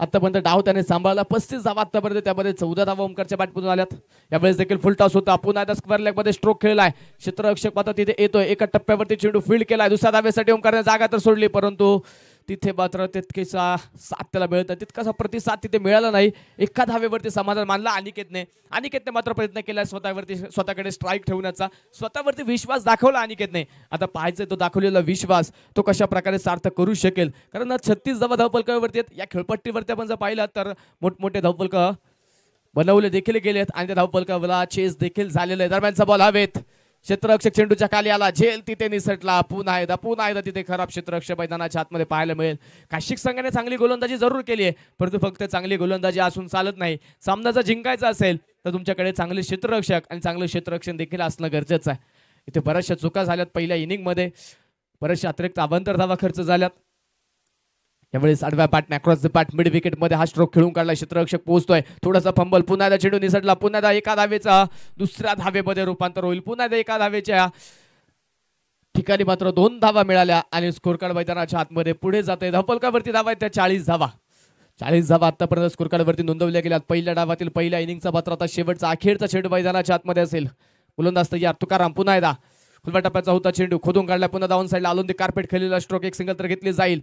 आतापर्यंत डाव त्याने सांभाळला. 35 धावा आतापर्यंत, त्यामध्ये 14 धावा ओमकारच्या बॅटमधून आल्यात. यावेळेस देखील फुल टॉस होता. पुन्हा एकदा स्क्वेअर लेग मध्ये स्ट्रोक खेळलाय. क्षेत्ररक्षक मात्र तिथे येतोय. एका टप्प्यावरती चेंडू फील्ड केलाय. दुसऱ्या धावेसाठी ओमकारने जागा तर सोडली, परंतु तिथे मात्र तितकेसा साथ त्याला मिळत नाही. तितकासा प्रतिसाद तिथे मिळाला नाही. एका धावेवरती समाधान मानला अनिकेतने मात्र प्रयत्न केला स्वतःकडे स्ट्राईक ठेवण्याचा. स्वतःवरती विश्वास दाखवला अनिकेतने. आता पाहायचं तो दाखवलेला विश्वास तो कशा प्रकारे सार्थ करू शकेल, कारण 36 धावपलकावरती या खेळपट्टीवरती आपण जर पाहिलं तर मोठमोठे धावपलक बनवले देखील गेलेत आणि त्या धावपलकाला चेस देखील झालेलं आहे. दरम्यानचा बॉल हवेत. क्षेत्ररक्षक चेंडूच्या खाली आला. झेल तिथे निसटला. पुन्हा एकदा तिथे खराब क्षेत्ररक्षक मैदानाच्या आतमध्ये पाहायला मिळेल. काशिक संघाने चांगली गोलंदाजी जरूर केली आहे, परंतु फक्त चांगली गोलंदाजी असून चालत नाही. सामना जर जिंकायचा असेल तर तुमच्याकडे चांगले क्षेत्ररक्षक आणि चांगले क्षेत्ररक्षण देखील असणं गरजेचं आहे. इथे बऱ्याचशा चुका झाल्यात पहिल्या इनिंग मध्ये. बऱ्याचशा अतिरिक्त अवांतर धावा खर्च झाल्यात. यावेळेस आडव्या पॅटने across the bat mid wicket मध्ये हा स्ट्रोक खेळून काढला. क्षेत्ररक्षक पोहोचतोय. थोडासा फंबल. पुन्हा एकदा चेंडू निसटला. पुन्हा एकदा एका धावेचा दुसऱ्या धावेमध्ये रूपांतर होईल. पुन्हा एकदा एका धावेच्या ठिकाणी मात्र 2 धावा मिळाल्या आणि स्कोर कार्ड मैदानाच्या आतमध्ये पुढे जाते. धावपलकावरती धावा आहेत त्या 40 धावा. 40 धावा आतापर्यंत स्कोर कार्ड वरती नोंदवल्या गेल्यात. पहिल्या डावातील पहिल्या इनिंगचा मात्र आता शेवटचा अखेरचा चेंडू मैदानाच्या आतमध्ये असेल. गोलंदाज तयार तुकाराम पुन्हा एकदा फुलबा टप्प्याचा होता चेंडू खोदून काढला पुन्हा डाऊन साईडला आलोन कार्पेट खेळलेला स्ट्रोक एक सिंगल तर घेतली जाईल.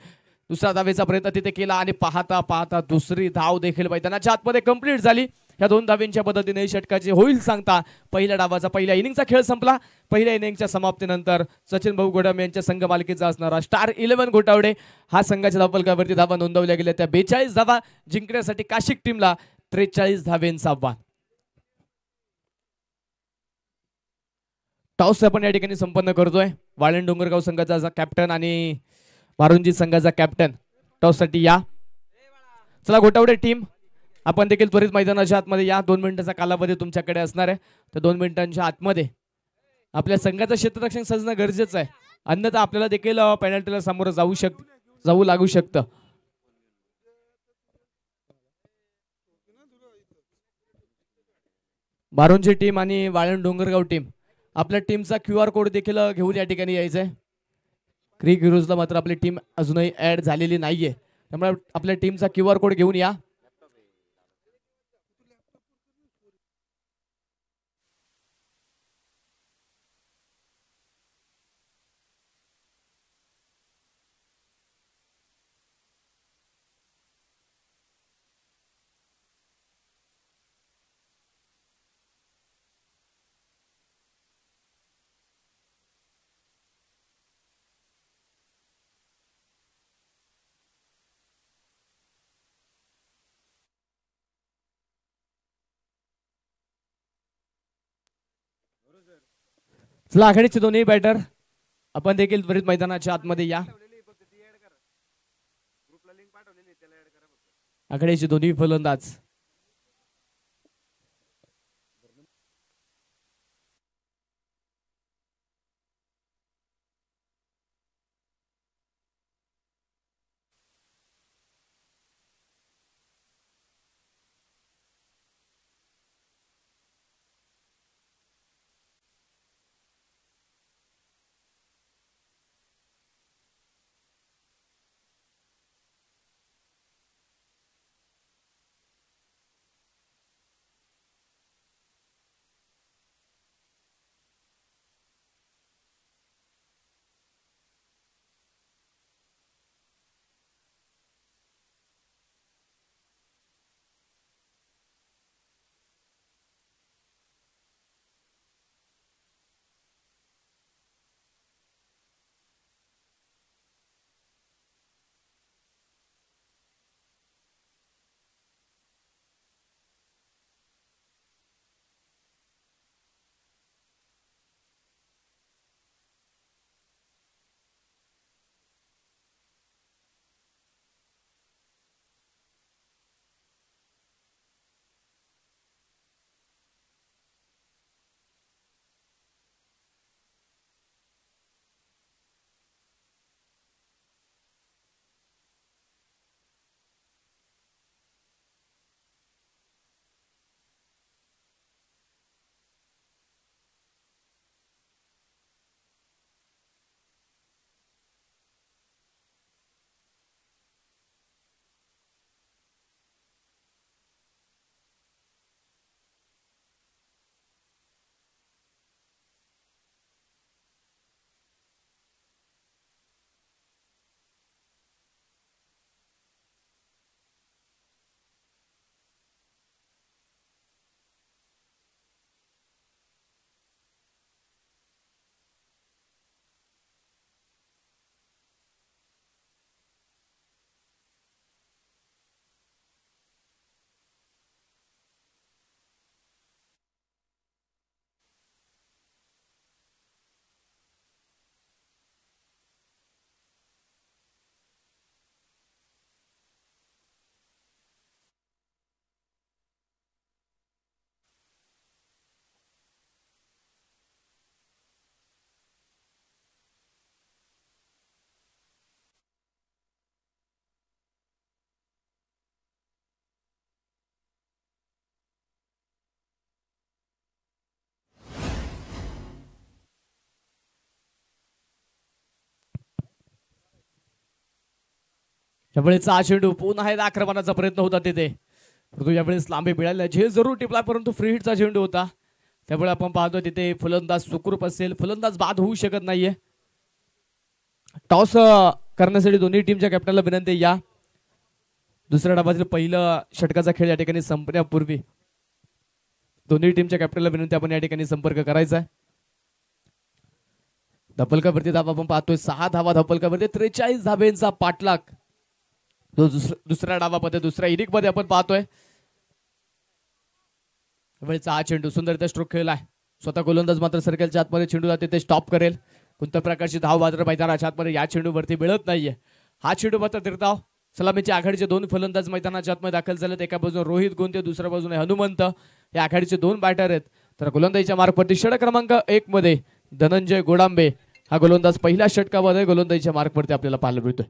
दुसरा धावेचा प्रयत्न तिथे केला आणि पाहता पाहता दुसरी धाव देखील मैदानाच्या आतमध्ये कंप्लीट झाली. या 2 धावेंच्या पद्धतीने षटकाचे होईल सांगता पहिल्या डावाचा पहिल्या इनिंगचा खेळ संपला. पहिल्या इनिंगच्या समाप्तीनंतर सचिन भाऊ गोडम यांच्या संघ मालकीचा असणारा स्टार 11 घोटावडे हा संघाच्या धावफलकावरती धावा नोंदवल्या गेल्या. त्या 42 धावा जिंकण्यासाठी काशिक टीमला 43 धावेंचा आव्हान. टॉस आपण या ठिकाणी संपन्न करतोय. वाळंज डोंगरगाव संघाचा कॅप्टन आणि मारुंजी संघाचा कॅप्टन टॉस साठी या. चला घोटावडे टीम आपण देखील त्वरित मैदानाच्या आतमध्ये या. 2 मिनिटाचा कालावधी तुमच्याकडे असणार आहे. तर 2 मिनिटांच्या आतमध्ये आपल्या संघाचं क्षेत्ररक्षण सजणं गरजेचं आहे. अन्यथा आपल्याला देखील पेनल्टीला सामोरं जाऊ लागू शकतं. मारुंजी टीम आणि वाळंज डोंगरगाव टीम आपल्या टीमचा QR कोड देखील घेऊन या ठिकाणी यायचंय. क्रिक हिरोजला मात्र आपली टीम अजूनही ऍड झालेली नाहीये. त्यामुळे आपल्या टीमचा QR कोड घेऊन या. चला आघाडीचे दोन्ही बॅटर आपण देखील त्वरित मैदानाच्या आतमध्ये या. आघाडीचे दोन्ही फलंदाज यावेळेस हा चेंडू पुन्हा एकदा आक्रमणाचा प्रयत्न होता तिथे, परंतु यावेळेस लांबी मिळाली. झेल जरूर टिपला परंतु फ्री हिटचा चेंडू होता. त्यामुळे आपण पाहतो तिथे फलंदाज सुखरूप असेल, फलंदाज बाद होऊ शकत नाहीये. टॉस करण्यासाठी दोन्ही टीमच्या कॅप्टनला विनंती या. दुसऱ्या डावातील पहिलं षटकाचा खेळ या ठिकाणी संपण्यापूर्वी दोन्ही टीमच्या कॅप्टनला विनंती आपण या ठिकाणी संपर्क करायचा आहे. धपलकावरती धावा आपण पाहतोय 6 धावा धपलकावरती, 43 धाब्यांचा पाठलाग दुसऱ्या डावामध्ये दुसऱ्या इनिंग मध्ये आपण पाहतोय. वेळचा हा चेंडू सुंदर स्ट्रोक खेळलाय. स्वतः गोलंदाज मात्र सर्कलच्या आतमध्ये चेंडूला तिथे स्टॉप करेल. कोणत्या प्रकारची धाव मात्र मैदानाच्या आतमध्ये या चेंडूवरती मिळत नाहीये. हा चेंडू मात्र निर्धाव सलामीच्या आघाडीचे 2 फलंदाज मैदानाच्या आतमध्ये दाखल झालेत. एका बाजूने रोहित गोंते, दुसऱ्या बाजूने हनुमंत. या आघाडीचे 2 बॅटर आहेत. तर गोलंदाजीच्या मार्कवरती षटक क्रमांक 1 मध्ये धनंजय गोडांबे हा गोलंदाज पहिल्या षटकामध्ये गोलंदाजीच्या मार्कवरती आपल्याला पाहायला मिळतोय.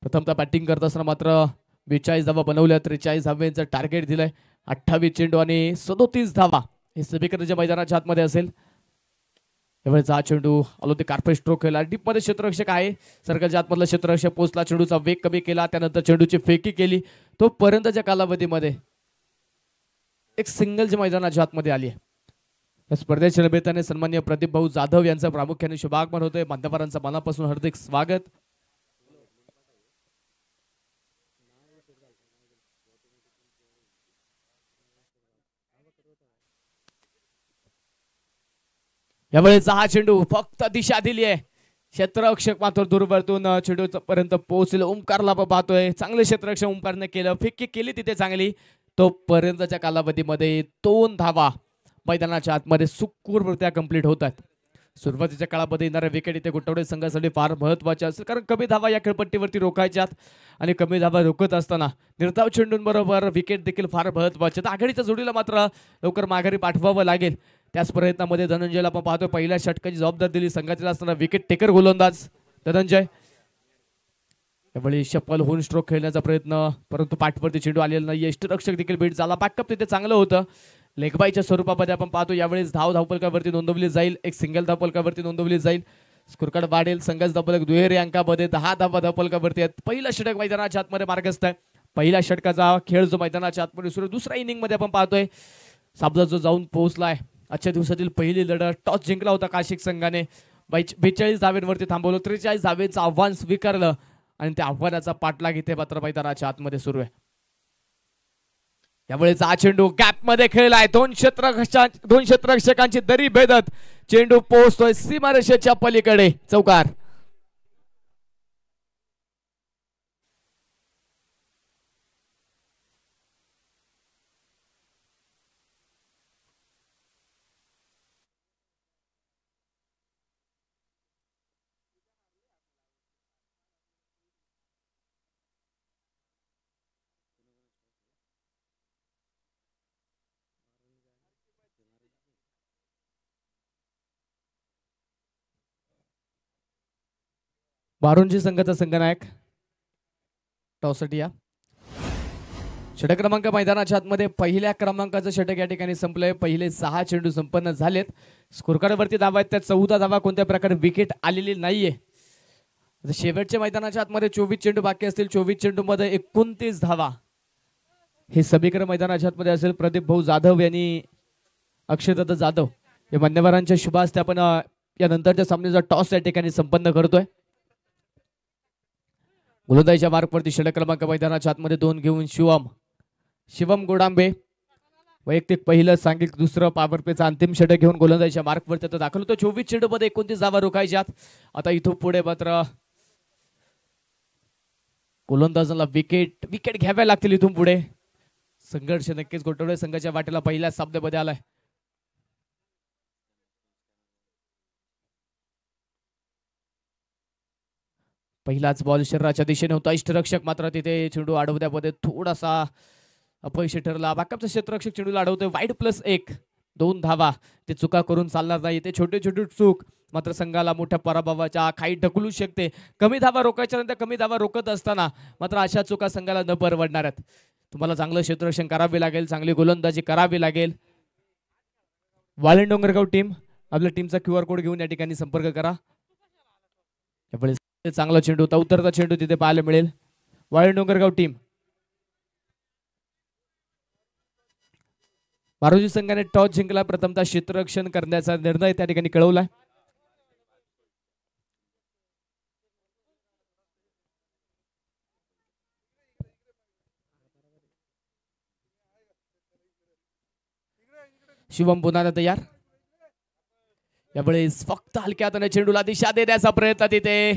प्रथमतः बॅटिंग करत असताना मात्र 42 धावा बनवल्या, 43 धाव्यांचं टार्गेट दिलंय. 28 चेंडू आणि 37 धावा हे समीकरणाच्या मैदानाच्या आतमध्ये असेल. त्यावेळेचा हा चेंडू आलो ते कार्पेट स्ट्रोक केला. डीप मध्ये क्षेत्ररक्षक आहे, सर्कलच्या आतमधला क्षेत्ररक्षक पोहोचला, चेंडूचा वेग कमी केला, त्यानंतर चेंडूची फेकी केली. तो पर्यंतच्या कालावधीमध्ये एक सिंगलच्या मैदानाच्या आतमध्ये आली आहे. या स्पर्धेच्या निमित्ताने सन्माननीय प्रदीप भाऊ जाधव यांचं प्रामुख्याने शुभागमन होतोय. मान्यवरांचं मनापासून हार्दिक स्वागत. यावेळेस हा चेंडू फक्त दिशा दिली आहे. क्षेत्ररक्षक मात्र दूरवरतून चेंडू पर्यंत पोहोचले. ओमकारला पाहतोय, चांगले क्षेत्ररक्षक ओमकारने केलं, फेकी केली तिथे चांगली. तो पर्यंतच्या कालावधीमध्ये 2 धावा मैदानाच्या आतमध्ये सुखरूपरित्या कंप्लीट होत आहेत. सुरुवातीच्या काळामध्ये येणाऱ्या विकेट इथे गोटवडे संघासाठी फार महत्वाच्या असेल, कारण कमी धावा या खेळपट्टीवरती रोखायच्यात आणि कमी धावा रोखत असताना निर्धाव चेंडूंबरोबर विकेट देखील फार महत्वाचे. आघाडीच्या जोडीला मात्र लवकर माघारी पाठवावं लागेल. त्याच प्रयत्नामध्ये धनंजयला आपण पाहतोय पहिल्या षटकाची जबाबदारी दिली संघातील असताना विकेट टेकर गोलंदाज धनंजय. त्यावेळी शप्पल होऊन स्ट्रोक खेळण्याचा प्रयत्न, परंतु पाठवरती चेंडू आलेला नाही. यष्टीरक्षक देखील बीट झाला. बॅकअप तिथे चांगलं होतं. लेगबाईच्या स्वरूपामध्ये आपण पाहतो यावेळेस धावपलकावरती नोंदवली जाईल. एक सिंगल धावपलकावरती नोंदवली जाईल. स्कोरकार्ड वाढेल. संघाचा धावपलक दुहेरी अंकामध्ये 10 धावा धावपलकावरती आहेत. पहिला षटक मैदानाच्या आतमध्ये मार्गस्थ आहे. पहिल्या षटकाचा खेळ जो मैदानाच्या आतमध्ये सुरू, दुसऱ्या इनिंग मध्ये आपण पाहतोय साबदा जो जाऊन पोहोचलाय. आजच्या दिवसातील पहिली लढत टॉस जिंकला होता काशिक संघाने. 42 धाव्यांवरती थांबवलं, 43 धाव्यांचं आव्हान स्वीकारलं आणि त्या आव्हानाचा पाठलाग इथे मात्र मैदानाच्या आतमध्ये सुरू आहे. यावेळेस हा चेंडू गॅप मध्ये खेळलाय. 2 क्षेत्ररक्षकांची दरी भेदत चेंडू पोहोचतोय सीमारेषेच्या पलीकडे. चौकार. वारुंजी संघाचा संघनायक टॉससाठी या. षटक क्रमांक मैदानाच्या आतमध्ये पहिल्या क्रमांकाचं षटक या ठिकाणी संपलंय. पहिले 6 चेंडू संपन्न झालेत. स्कोरकार्डवरती धावा आहेत, त्यात 14 धावा. कोणत्या प्रकारे विकेट आलेली नाहीये. शेवटच्या मैदानाच्या आतमध्ये 24 चेंडू बाकी असतील. 24 चेंडू मध्ये 29 धावा हे समीकरण मैदानाच्या आतमध्ये असेल. प्रदीप भाऊ जाधव यांनी अक्षयदत्त जाधव या मान्यवरांच्या शुभ हस्ते आपण या नंतरच्या सामन्याचा टॉस या ठिकाणी संपन्न करतोय. गोलंदाजीच्या मार्कवरती षटक क्रमांक मैदानाच्या आतमध्ये 2 घेऊन शिवम गोडांबे वैयक्तिक पहिलं, सांघिक दुसरं, पॉवर प्लेचं अंतिम षटक घेऊन गोलंदाजीच्या मार्कवरती आता दाखल होतो. 24 चेंडू मध्ये 29 धावा रोखायच्यात. आता इथून पुढे मात्र गोलंदाजाला विकेट घ्याव्या लागतील. इथून पुढे संघर्ष नक्कीच गोटवडे संघाच्या वाटेला पहिल्या सामन्यामध्ये आलाय. पहिलाच बॉल शरीराच्या दिशेने होता. इष्टरक्षक मात्र तिथे चेंडू अडवण्यामध्ये थोडासा अपयशी ठरला. बॅकअपचा क्षेत्ररक्षक चेंडूला अडवतोय. वाईड +1, 2 धावा. ते चुका करून चालणार नाही. ते छोटे चूक मात्र संघाला मोठ्या पराभवाच्या खाई ढकलू शकते. कमी धावा रोखायच्या नंतर कमी धावा रोखत असताना मात्र अशा चुका संघाला न परवडणार आहेत. तुम्हाला चांगलं क्षेत्ररक्षण करावे लागेल, चांगली गोलंदाजी करावी लागेल. वाळंज डोंगरगाव टीम आपल्या टीमचा QR कोड घेऊन या ठिकाणी संपर्क करा. त्यावेळेस चांगला चेंडू होता. उतरता चेंडू तिथे पाहायला मिळेल. वाळंज डोंगरगाव टीम मारुजी संघाने टॉस जिंकला, प्रथमतः क्षेत्ररक्षण करण्याचा निर्णय त्या ठिकाणी कळवलाय. शिवम पुन्हा तयार. यावेळेस फक्त हलक्या हाताने चेंडूला दिशा देण्याचा प्रयत्न, तिथे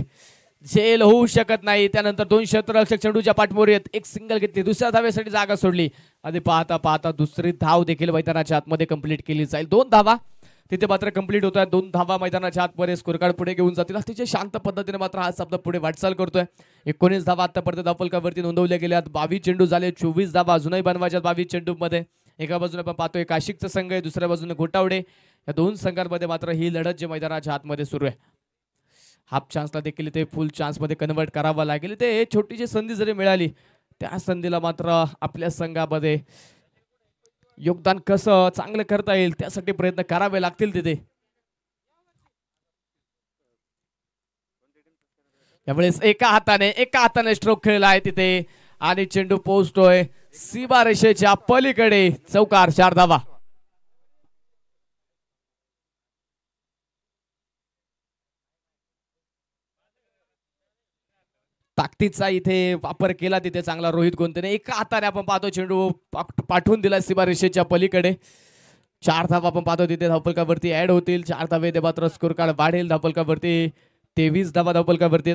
झेल होऊ शकत नाही. त्यानंतर दोन क्षेत्ररक्षक चेंडूच्या पाठमोर येत एक सिंगल घेतली, दुसऱ्या धावेसाठी जागा सोडली आणि पाहता पाहता दुसरी धाव देखील मैदानाच्या आतमध्ये कंप्लीट केली जाईल. 2 धावा तिथे मात्र कंप्लीट होत आहेत. 2 धावा मैदानाच्या आतमध्ये स्कोर कार्ड पुढे घेऊन जातील. अतिशय शांत पद्धतीने मात्र हा शब्द पुढे वाटचाल करतोय. 19 धावा आतापर्यंत धावफलकावरती नोंदवल्या गेल्यात. 22 चेंडू झाले, 24 धावा अजूनही बनवायच्या 22 चेंडू मध्ये. एका बाजूने आपण पाहतोय काशिकचा संघ आहे, दुसऱ्या बाजूने घोटावडे. या दोन संघांमध्ये मात्र ही लढत जे मैदानाच्या आतमध्ये सुरू आहे. हाफ चान्सला देखील ते फुल चान्स मध्ये कन्वर्ट करावा लागेल. ते छोटीशी संधी जरी मिळाली, त्या संधीला मात्र आपल्या संघामध्ये योगदान कसं चांगलं करता येईल त्यासाठी प्रयत्न करावे लागतील तिथे. यावेळेस एका हाताने स्ट्रोक खेळला आहे तिथे आणि चेंडू पोहोचतोय सीमा रेषेच्या पलीकडे. चौकार, 4 धावा. ताकदीचा इथे वापर केला तिथे चांगला रोहित गोंतेने. एका हाताने आपण पाहतो चेंडू पाठवून दिला सीमा रेषेच्या पलीकडे. 4 धावा आपण पाहतो तिथे धावफलकावरती ऍड होतील. 4 धावे ते मात्र स्कोर कार्ड वाढेल. धावफलकावरती 23 धावा धावफलकावरती.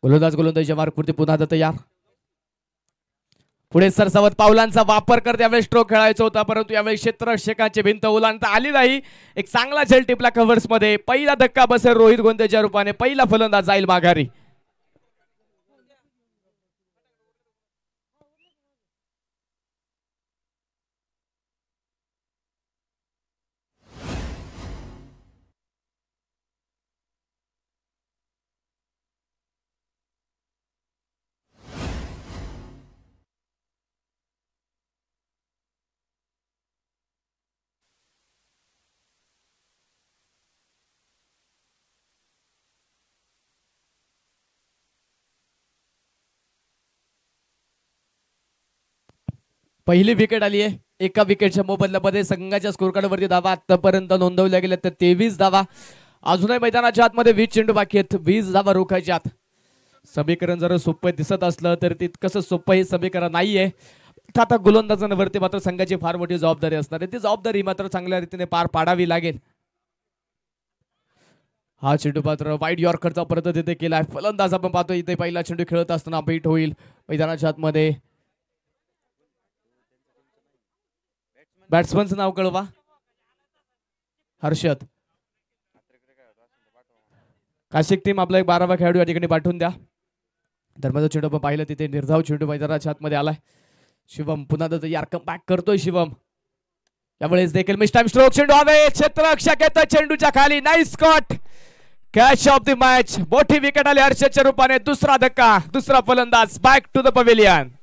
गोलंदाज मार्कवरती पुन्हा तयार. पुढे सरसावत पावलांचा वापर करत यावेळी स्ट्रोक खेळायचा होता, परंतु यावेळी क्षेत्ररक्षकांची भिंत ओलांडता आली नाही. एक चांगला झेल टिपला कव्हर्स मध्ये. पहिला धक्का बसेल रोहित गोंतेच्या रूपाने. पहिला फलंदाज जाईल माघारी. पहिली विकेट आली आहे. एका विकेटच्या मोबदल्यामध्ये संघाच्या स्कोर कार्ड वरती धावा आतापर्यंत नोंदवल्या गेल्या तर 23 धावा. अजूनही मैदानाच्या आतमध्ये 20 चेंडू बाकी आहेत. 20 धावा रोखायच्यात. समीकरण जर सोपं दिसत असलं तर तितकंसं सोपं हे समीकरण नाहीये. आता गोलंदाजांवरती मात्र संघाची फार मोठी जबाबदारी असणार आहे. ती जबाबदारी मात्र चांगल्या रीतीने पार पाडावी लागेल. हा चेंडू मात्र वाईड यॉर्करचा परत तिथे केलाय. फलंदाज आपण पाहतो इथे पहिला चेंडू खेळत असताना बीट होईल मैदानाच्या आतमध्ये. बॅट्समनचं नाव कळवा. हर्षद. काशिक टीम आपला एक 12वा खेळाडू या ठिकाणी पाठवून द्या. धर्माचा चेंडू आपण पाहिलं तिथे निर्धाव चेंडू मैदानाच्या आतमध्ये आलाय. शिवम पुन्हा तयार कम बॅक करतोय शिवम. यावेळेस देखील मिस टाइम स्ट्रोक चेंडू हवे. क्षेत्ररक्षक येतोय चेंडूच्या खाली. Nice caught. Catch of the match. मोठी विकेट आली हर्षदच्या रूपाने. दुसरा धक्का, दुसरा फलंदाज बॅक टू द पवेलियन.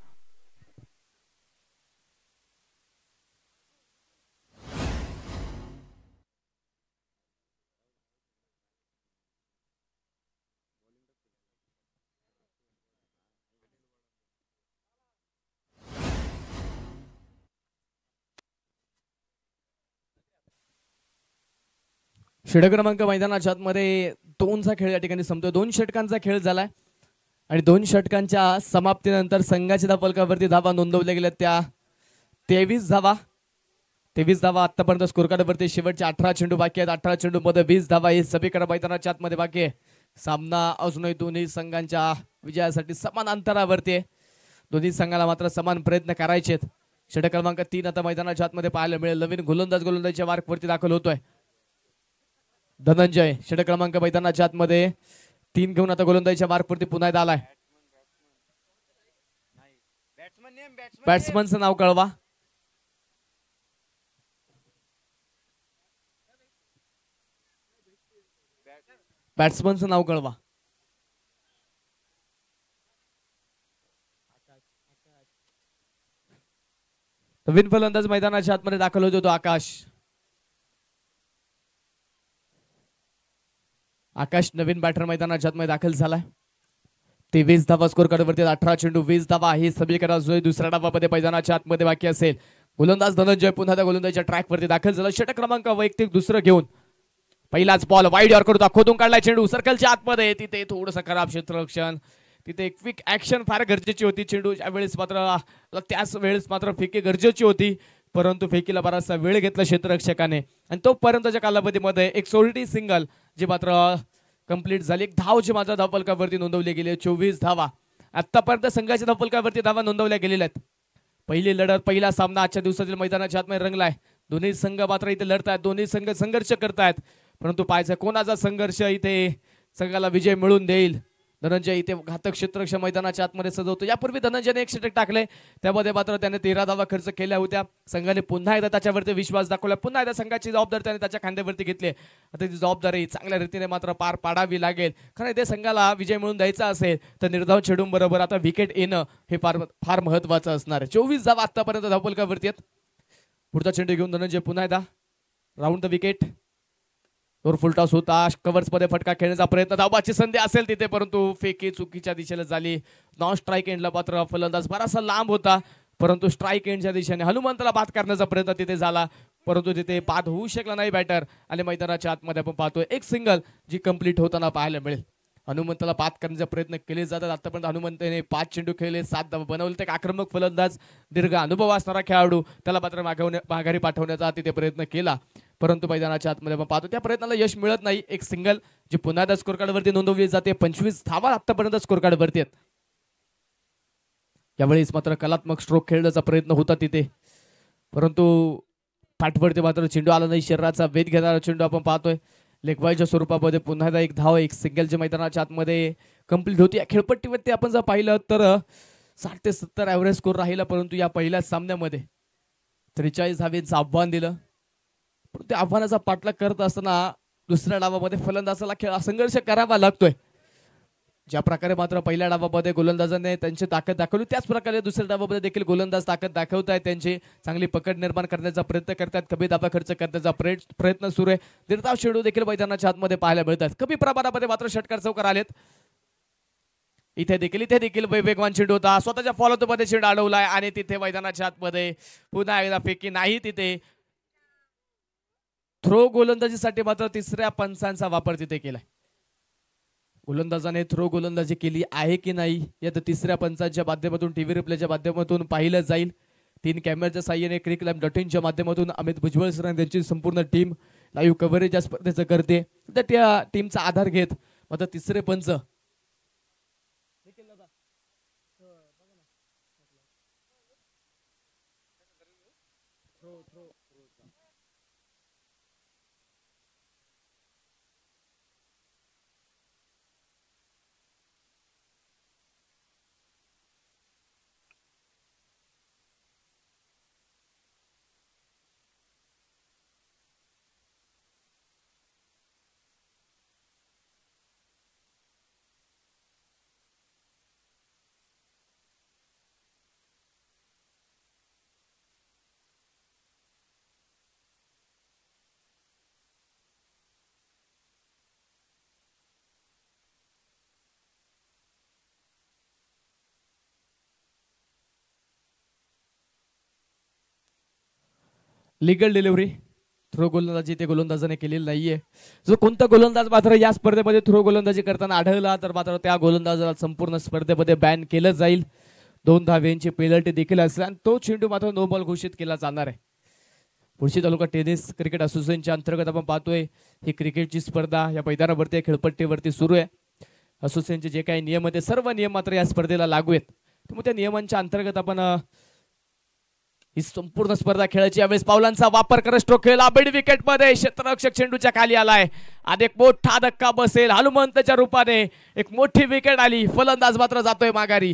षटक क्रमांक मैदानाच्या आतमध्ये 2चा खेळ या ठिकाणी संपतोय. 2 षटकांचा खेळ झालाय आणि 2 षटकांच्या समाप्तीनंतर संघाच्या धावफलकावरती धावा नोंदवल्या गेल्या त्या 23 धावा. 23 धावा आतापर्यंत स्कोर कार्डवरती. शेवटचे 18 चेंडू बाकी आहेत. 18 चेंडू मध्ये 20 धावा हे समीकरण मैदानाच्या आतमध्ये बाकी आहे. सामना अजूनही दोन्ही संघांच्या विजयासाठी समान अंतरावरती आहे. दोन्ही संघाला मात्र समान प्रयत्न करायचे आहेत. षटक क्रमांक 3 आता मैदानाच्या आतमध्ये पाहायला मिळेल. नवीन गोलंदाजच्या मार्कवरती दाखल होतोय धनंजय. षटक क्रमांक मैदानाच्या आतमध्ये 3 घेऊन आता गोलंदाजीच्या मार्कवरती पुन्हा एकदा आलाय. बॅट्समनचं नाव कळवा. बॅट्समनचं नाव कळवा. नवीन फलंदाज मैदानाच्या आतमध्ये दाखल होतो तो आकाश. आकाश नवीन बॅटर मैदानाच्या आतमध्ये दाखल झालाय. 23 धावा स्कोर कार्डवरती 18 चेंडू 20 धावा ही समीकरण दुसऱ्या डावामध्ये मैदानाच्या आतमध्ये बाकी असेल. गोलंदाज धनंजय पुन्हा त्या गोलंदाजीच्या ट्रॅक वरती दाखल झाला. षटक क्रमांक वैयक्तिक दुसरं घेऊन पहिलाच बॉल वाईड यॉर्कर होता, खोदून काढलाय चेंडू सर्कलच्या आतमध्ये. तिथे थोडंसं खराब क्षेत्ररक्षण, तिथे क्विक ऍक्शन फार गरजेची होती. चेंडूच्या वेळेस मात्र त्याच वेळेस मात्र फेकी गरजेची होती, परंतु फेकीला बराचसा वेळ घेतला क्षेत्ररक्षकाने आणि तोपर्यंतच्या कालावधीमध्ये एक सोल्टी सिंगल जी मात्र कंप्लीट झाली. एक धाव जी मात्र धावफलकावरती नोंदवली गेली. 24 धावा आतापर्यंत संघाच्या धावफलकावरती धावा नोंदवल्या गेलेल्या आहेत. पहिली लढत पहिला सामना आजच्या दिवसातील मैदानाच्या आतमध्ये रंगलाय. दोन्ही संघ मात्र इथे लढतायत, दोन्ही संघ संघर्ष करतायत, परंतु पाहायचं कोणाचा संघर्ष इथे संघाला विजय मिळून देईल. धनंजय इथे घातक क्षेत्ररक्षण मैदानाच्या आतमध्ये सजवतो. यापूर्वी धनंजयने एक षटक टाकले, त्यामध्ये मात्र त्याने 13 धावा खर्च केल्या होत्या. संघाने पुन्हा एकदा त्याच्यावरती विश्वास दाखवला, पुन्हा एकदा संघाची जबाबदारी त्याने त्याच्या खांद्यावरती घेतली. आता ती जबाबदारी चांगल्या रीतीने मात्र पार पाडावी लागेल. खरं ते संघाला विजय मिळून द्यायचा असेल तर निर्धाव चेंडूं बरोबर आता विकेट येणं हे फार महत्वाचं असणार आहे. 24 धावा आतापर्यंत धावफलकावरती आहेत. पुढचा चेंडू घेऊन धनंजय पुन्हा एकदा राऊंड द विकेट. फुलटॉस होता, कव्हर्स मध्ये फटका खेळण्याचा प्रयत्न, धावाची संधी असेल तिथे, परंतु फेकी चुकीच्या दिशेला झाली. नॉन स्ट्राईक एंडला मात्र फलंदाज बराचसा लांब होता, परंतु स्ट्राईक एंडच्या दिशेने हनुमंतला बाद करण्याचा प्रयत्न तिथे झाला, परंतु तिथे बाद होऊ शकला नाही बॅटर. आणि मैदानाच्या आतमध्ये आपण पाहतोय एक सिंगल जी कंप्लीट होताना पाहायला मिळेल. हनुमंतला बाद करण्याचा प्रयत्न केले जातात. आतापर्यंत हनुमंतने 5 चेंडू खेळले, 7 धावा बनवले. ते आक्रमक फलंदाज, दीर्घ अनुभव असणारा खेळाडू, त्याला मात्र माघारी पाठवण्याचा तिथे प्रयत्न केला, परंतु मैदानाच्या आतमध्ये आपण पाहतो त्या प्रयत्नाला यश मिळत नाही. एक सिंगल जी पुन्हा एकदा स्कोर कार्डवरती नोंदवली जाते. 25 धावा आतापर्यंत स्कोर कार्डवरती आहेत. यावेळेस मात्र कलात्मक स्ट्रोक खेळण्याचा प्रयत्न होता तिथे, परंतु पाठवरती मात्र चेंडू आला नाही. शरीराचा वेध घेणारा चेंडू आपण पाहतोय. लेगबायच्या स्वरूपामध्ये पुन्हा एकदा एक धाव, एक सिंगल जी मैदानाच्या आतमध्ये कंप्लीट होती. या खेळपट्टीवरती आपण जर पाहिलं तर 60 ते 70 ॲव्हरेज स्कोर राहिला, परंतु या पहिल्याच सामन्यामध्ये 43 धावेचं आव्हान दिलं. पण त्या आव्हानाचा पाठलाग करत असताना दुसऱ्या डावामध्ये फलंदाजाला संघर्ष करावा लागतोय. ज्या प्रकारे मात्र पहिल्या डावामध्ये गोलंदाजाने त्यांची ताकद दाखवली, त्याच प्रकारे दुसऱ्या डावामध्ये देखील गोलंदाज ताकद दाखवत आहेत. त्यांची चांगली पकड निर्माण करण्याचा प्रयत्न करतात, कमी धावा खर्च करण्याचा प्रयत्न सुरू आहे. निर्धाव चेंडू देखील मैदानाच्या आतमध्ये पाहायला मिळतात. कमी प्रमाणामध्ये मात्र षटकार चौकार आलेत. इथे देखील वेगवान चेंडू होता, स्वतःच्या फॉलोअप मध्ये चेंडू अडवलाय आणि तिथे मैदानाच्या आतमध्ये पुन्हा एकदा फेकी नाही. तिथे थ्रो गोलंदाजीसाठी मात्र तिसऱ्या पंचांचा वापर तिथे केलाय. गोलंदाजाने थ्रो गोलंदाजी केली आहे की नाही यात तिसऱ्या पंचांच्या माध्यमातून, टीव्ही रिप्लेच्या माध्यमातून पाहिलं जाईल. 3 कॅमेऱ्याच्या साह्याने क्रिकलाईम.inच्या माध्यमातून अमित भुजबळ सर त्यांची संपूर्ण टीम लाईव्ह कव्हरेज या स्पर्धेचं करते. तर त्या टीमचा आधार घेत मात्र तिसरे पंच लीगल डिलिव्हरी थ्रो गोलंदाजी ते गोलंदाजाने केलेली नाहीये. जो कोणता गोलंदाज मात्र या स्पर्धेमध्ये थ्रो गोलंदाजी करताना आढळला तर मात्र त्या गोलंदाजाला संपूर्ण स्पर्धेमध्ये बॅन केलं जाईल. 2 धावेंची पेनल्टी देखील असेल आणि तो चेंडू मात्र नो बॉल घोषित केला जाणार आहे. मुळशी तालुका टेनिस क्रिकेट असोसिएशनच्या अंतर्गत आपण पाहतोय ही क्रिकेटची स्पर्धा या मैदानावरती खेळपट्टीवरती सुरू आहे. असोसिएशनचे जे काही नियम आहेत सर्व नियम मात्र या स्पर्धेला लागू आहेत. त्यामुळे त्या नियमांच्या अंतर्गत आपण ही संपूर्ण स्पर्धा खेळायची. यावेळेस पावलांचा वापर करत स्ट्रोक खेळला, बेड विकेट मध्ये क्षेत्ररक्षक चेंडूच्या खाली आलाय आणि एक मोठा धक्का बसेल. हनुमंतच्या रूपाने एक मोठी विकेट आली, फलंदाज मात्र जातोय माघारी.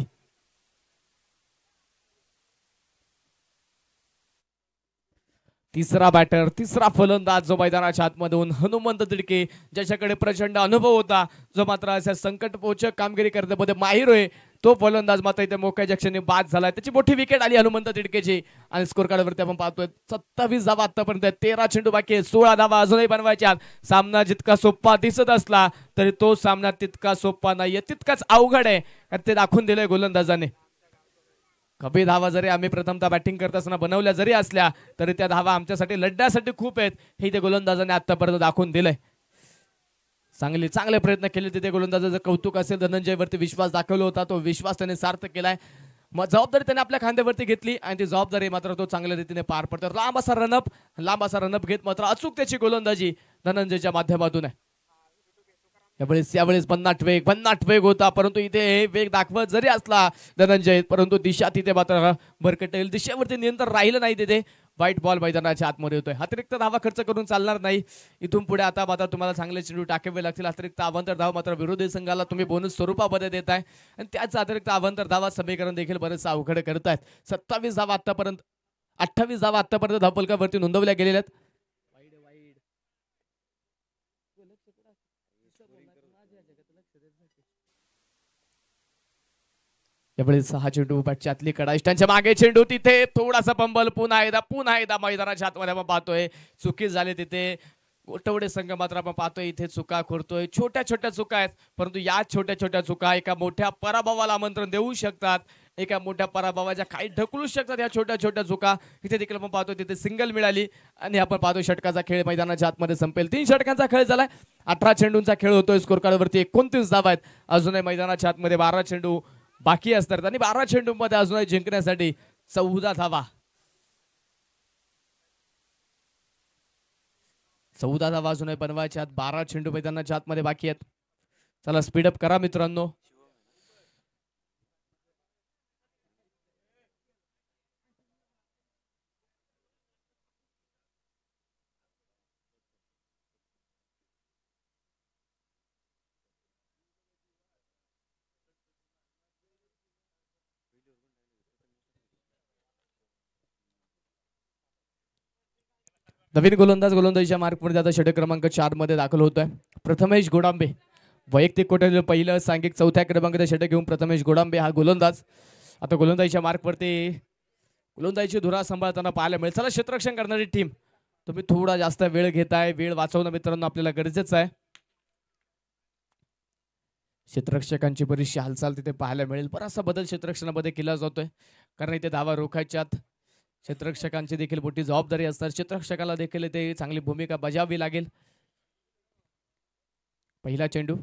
तिसरा बॅटर, तिसरा फलंदाज जो मैदानाच्या आतमधून हनुमंत तिडके, ज्याच्याकडे प्रचंड अनुभव होता, जो मात्र अशा संकटपोचक कामगिरी करण्यामध्ये माहिर आहे, तो फलंदाज मात्र इथे मोक्याच्या क्षणी बाद झालाय. त्याची मोठी विकेट आली हनुमंत तिडकेची. आणि स्कोर कार्डवरती आपण पाहतोय 27 धावा आतापर्यंत, 13 चेंडू बाकी आहे, 16 धावा अजूनही बनवायच्या. सामना जितका सोपा दिसत असला तरी तो सामना तितका सोपा नाहीये, तितकाच अवघड आहे, ते दाखवून दिलंय गोलंदाजाने. कमी धावा जरी आम्ही प्रथमतः बॅटिंग करत असताना बनवल्या जरी असल्या तरी त्या धावा आमच्यासाठी लढण्यासाठी खूप आहेत, हे ते गोलंदाजाने आतापर्यंत दाखवून दिलंय. चांगले प्रयत्न केले तिथे गोलंदाजाचं कौतुक असेल. धनंजयवरती विश्वास दाखवला होता, तो विश्वास त्याने सार्थ केलाय. मग जबाबदारी त्याने आपल्या खांद्यावरती घेतली आणि ती जबाबदारी मात्र तो चांगल्या रीतीने पार पडतो. लांब असा रनअप घेत मात्र अचूक त्याची गोलंदाजी धनंजयच्या माध्यमातून आहे. यावेळेस भन्नाट वेग होता, परंतु इथे वेग दाखवत जरी असला धनंजय, परंतु दिशा तिथे मात्र भरकटेल, दिशेवरती नियंत्रण राहिलं नाही. तिथे वाईट बॉल मैदानाच्या आतमध्ये होतोय. अतिरिक्त धावा खर्च करून चालणार नाही इथून पुढे. आता मात्र तुम्हाला चांगले चेंडू टाकावे लागतील. अतिरिक्त अवांतर धावा मात्र विरोधी संघाला तुम्ही बोनस स्वरूपामध्ये देताय आणि त्याच अतिरिक्त अवांतर धावा समीकरण देखील बरेच अवघड करतायत. 28 धावा आतापर्यंत, 28 धावा आतापर्यंत धावफलकावरती नोंदवल्या गेलेल्या आहेत. यावेळेस हा चेंडू बॅटच्या आतली कडा, इष्टांच्या मागे चेंडू, तिथे थोडासा पंबल, पुन्हा एकदा मैदानाच्या आतमध्ये आपण पाहतोय चुकी झाली तिथे. गोटवडे संघ मात्र आपण पाहतोय इथे चुका करतोय. छोट्या चुका आहेत, परंतु या छोट्या चुका एका मोठ्या पराभवाला आमंत्रण देऊ शकतात, एका मोठ्या पराभवाच्या काही ढकलू शकतात. या छोट्या चुका इथे देखील आपण पाहतोय. तिथे सिंगल मिळाली आणि आपण पाहतोय षटकाचा खेळ मैदानाच्या आतमध्ये संपेल. 3 षटकांचा खेळ झालाय, 18 चेंडूंचा खेळ होतोय. स्कोर कार्डवरती 29 धावा आहेत. अजूनही मैदानाच्या आतमध्ये 12 चेंडू बाकी असतात आणि 12 चेंडूंमध्ये अजूनही जिंकण्यासाठी 14 धावा, 14 धावा अजूनही बनवायच्या. 12 चेंडू मैदानाच्या आतमध्ये बाकी आहेत. चला स्पीडअप करा मित्रांनो. नवीन गोलंदाजीच्या मार्कमध्ये आता षटक क्रमांक 4 मध्ये दाखल होतोय प्रथमेश गोडांबे. वैयक्तिक कोट्यातील पहिलं, सांघिक 4थ्या क्रमांकाचं षटक घेऊन प्रथमेश गोडांबे हा गोलंदाज आता गोलंदाजीच्या मार्कवरती गोलंदाजीची धुरा सांभाळताना पाहायला मिळेल. चला क्षेत्ररक्षण करणारी टीम, तुम्ही थोडा जास्त वेळ घेताय, वेळ वाचवणं मित्रांनो आपल्याला गरजेचं आहे. क्षेत्ररक्षकांची बरीचशी हालचाल तिथे पाहायला मिळेल. बराचसा बदल क्षेत्ररक्षणामध्ये केला जातोय, कारण इथे धावा रोखायच्यात. क्षेत्ररक्षकांची देखील मोठी जबाबदारी असणार. क्षेत्ररक्षकाला देखील ते चांगली भूमिका बजावावी लागेल. पहिला चेंडू,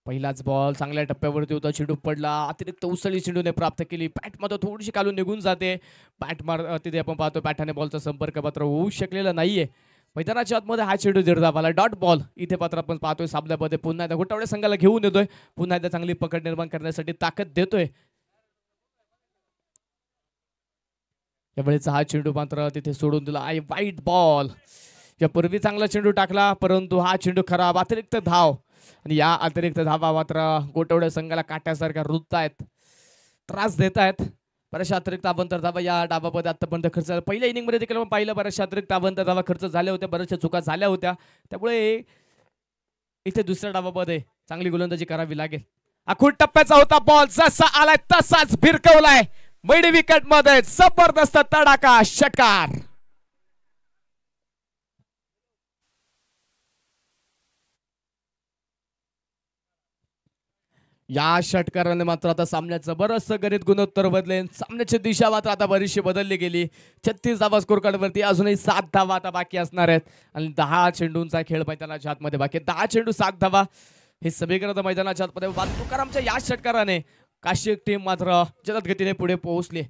पहिलाच बॉल चांगल्या टप्प्यावरती होता. चेंडू पडला, अतिरिक्त उसळी चेंडूने प्राप्त केली. बॅट मात्र थोडीशी काढून निघून जाते. बॅट तिथे आपण पाहतो बॅटाने बॉलचा संपर्क मात्र होऊ शकलेला नाहीये. मैदानाच्या आतमध्ये हा चेंडू दीर्घावाला डॉट बॉल. इथे मात्र आपण पाहतोय सामन्यामध्ये पुन्हा एकदा गोटावडे संघाला घेऊन येतोय, पुन्हा एकदा चांगली पकड निर्माण करण्यासाठी ताकद देतोय. यावेळेचा हा चेंडू मात्र तिथे सोडून दिला आहे. वाईट बॉल. यापूर्वी चांगला चेंडू टाकला, परंतु हा चेंडू खराब. अतिरिक्त धाव आणि या अतिरिक्त धावा मात्र गोटवडे संघाला काट्यासारख्या रुतत आहेत, त्रास देत आहेत. बऱ्याचशा अतिरिक्त अवांतर धावा या डावामध्ये आतापर्यंत खर्च झाला. पहिल्या इनिंग मध्ये देखील आपण पाहिलं बऱ्याचशा अतिरिक्त अवांतर धावा खर्च झाल्या होत्या, बऱ्याचशा चुका झाल्या होत्या. त्यामुळे इथे दुसऱ्या डावामध्ये चांगली गोलंदाजी करावी लागेल. आखूड टप्प्याचा होता बॉल, जसा आलाय तसाच भिरकवलाय. मिड विकेट मध्ये जबरदस्त तडाखा, षटकार. या षटकाराने मात्र आता सामन्याचं बरंचसं गणित गुणोत्तर बदलेल. सामन्याची दिशा मात्र आता बरीचशी बदलली गेली. 36 धावा स्कोर कार्डवरती, अजूनही 7 धावा आता बाकी असणार आहेत आणि 10 चेंडूंचा खेळ मैदानाच्या आतमध्ये बाकी. 10 चेंडू 7 धावा हे समीकरण मैदानाच्या आतमध्ये. तुकारामच्या या षटकाराने काशिक टीम मात्र जलद गतीने पुढे पोहोचली,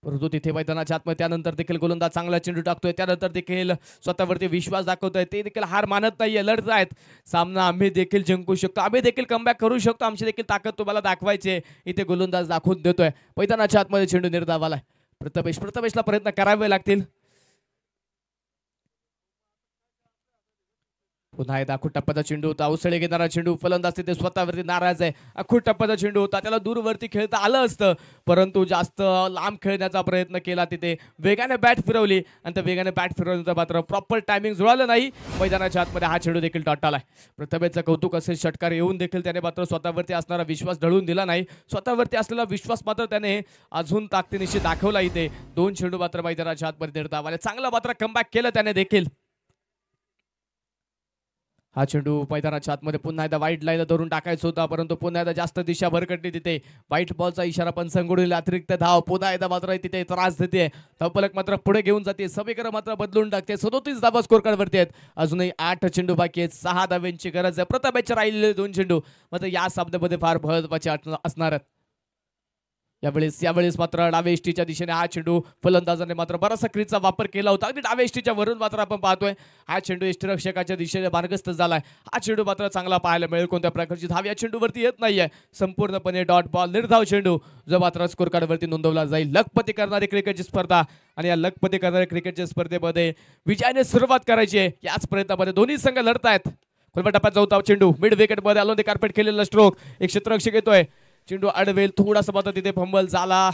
परंतु तिथे मैदानाच्या आतमध्ये त्यानंतर देखील गोलंदाज चांगला चेंडू टाकतोय, त्यानंतर देखील स्वतःवरती विश्वास दाखवतोय. ते देखील हार मानत नाहीये, लढत आहेत. सामना आम्ही देखील जिंकू शकतो, आम्ही देखील कमबॅक करू शकतो, आमची देखील ताकद तुम्हाला दाखवायची. इथे गोलंदाज दाखवून देतोय. मैदानाच्या आतमध्ये चेंडू निर्धावाला. प्रथमेशला प्रयत्न करावे लागतील. पुन्हा एकदा अखूट टप्प्याचा चेंडू होता, उसळे घेणारा चेंडू, फलंदाज तिथे स्वतःवरती नाराज आहे. अखूट टप्प्याचा चेंडू होता, त्याला दूरवरती खेळता आलं असतं, परंतु जास्त लांब खेळण्याचा प्रयत्न केला. तिथे वेगाने बॅट फिरवली आणि त्या वेगाने बॅट फिरवल्यानंतर मात्र प्रॉपर टायमिंग जुळालं नाही. मैदानाच्या आतमध्ये हा चेंडू देखील टाळालाय. प्रथमेचं कौतुक असेल, षटकार येऊन देखील त्याने मात्र स्वतःवरती असणारा विश्वास ढळून दिला नाही. स्वतःवरती असलेला विश्वास मात्र त्याने अजून ताकदीनिशी दाखवला. इथे 2 चेंडू मात्र मैदानाच्या आतमध्ये निर्धाव आले. चांगला मात्र कमबॅक केलं त्याने देखील. हा चेंडू मैदानाच्या आतमध्ये पुन्हा एकदा वाईट लाईन धरून टाकायचा होता, परंतु पुन्हा एकदा जास्त दिशा भरकटली. तिथे व्हाईट बॉलचा इशारा पण संगोडीला. अतिरिक्त धाव पुन्हा एकदा मात्र तिथे त्रास देते. धावफलक मात्र पुढे घेऊन जाते, समीकरण मात्र बदलून टाकते. 37 धावा स्कोर कार्डवरती आहेत. अजूनही 8 चेंडू बाकी आहेत. 6 धाव्यांची गरज आहे. प्रथमेचे राहिलेले 2 चेंडू मात्र या सामन्यामध्ये फार महत्त्वाचे असणार आहेत. यावेळेस मात्र डावे इष्टीच्या दिशेने हा चेंडू फलंदाजाने मात्र बराचसा क्रीजचा वापर केला होता. अगदी डावे इष्टीच्या वरून मात्र आपण पाहतोय हा चेंडू यष्टीरक्षकाच्या दिशेने मार्गस्थ झालाय. हा चेंडू मात्र चांगला पाहायला मिळेल. कोणत्या प्रकारची धाव या चेंडूवरती येत नाहीये. संपूर्णपणे डॉट बॉल, निर्धाव चेंडू जो मात्र स्कोर कार्डवरती नोंदवला जाईल. लखपती करणारी क्रिकेटची स्पर्धा आणि या लखपती करणारी क्रिकेटच्या स्पर्धेमध्ये विजयाने सुरुवात करायची आहे. याच प्रयत्नामध्ये दोन्ही संघ लढतायत. खुल्या टप्प्यात जाऊता चेंडू मिड विकेट मध्ये आलो, कार्पेट केलेला स्ट्रोक. एक क्षेत्ररक्षक येतोय, चेंडू अडवेल, थोडासा मात्र तिथे फंबल झाला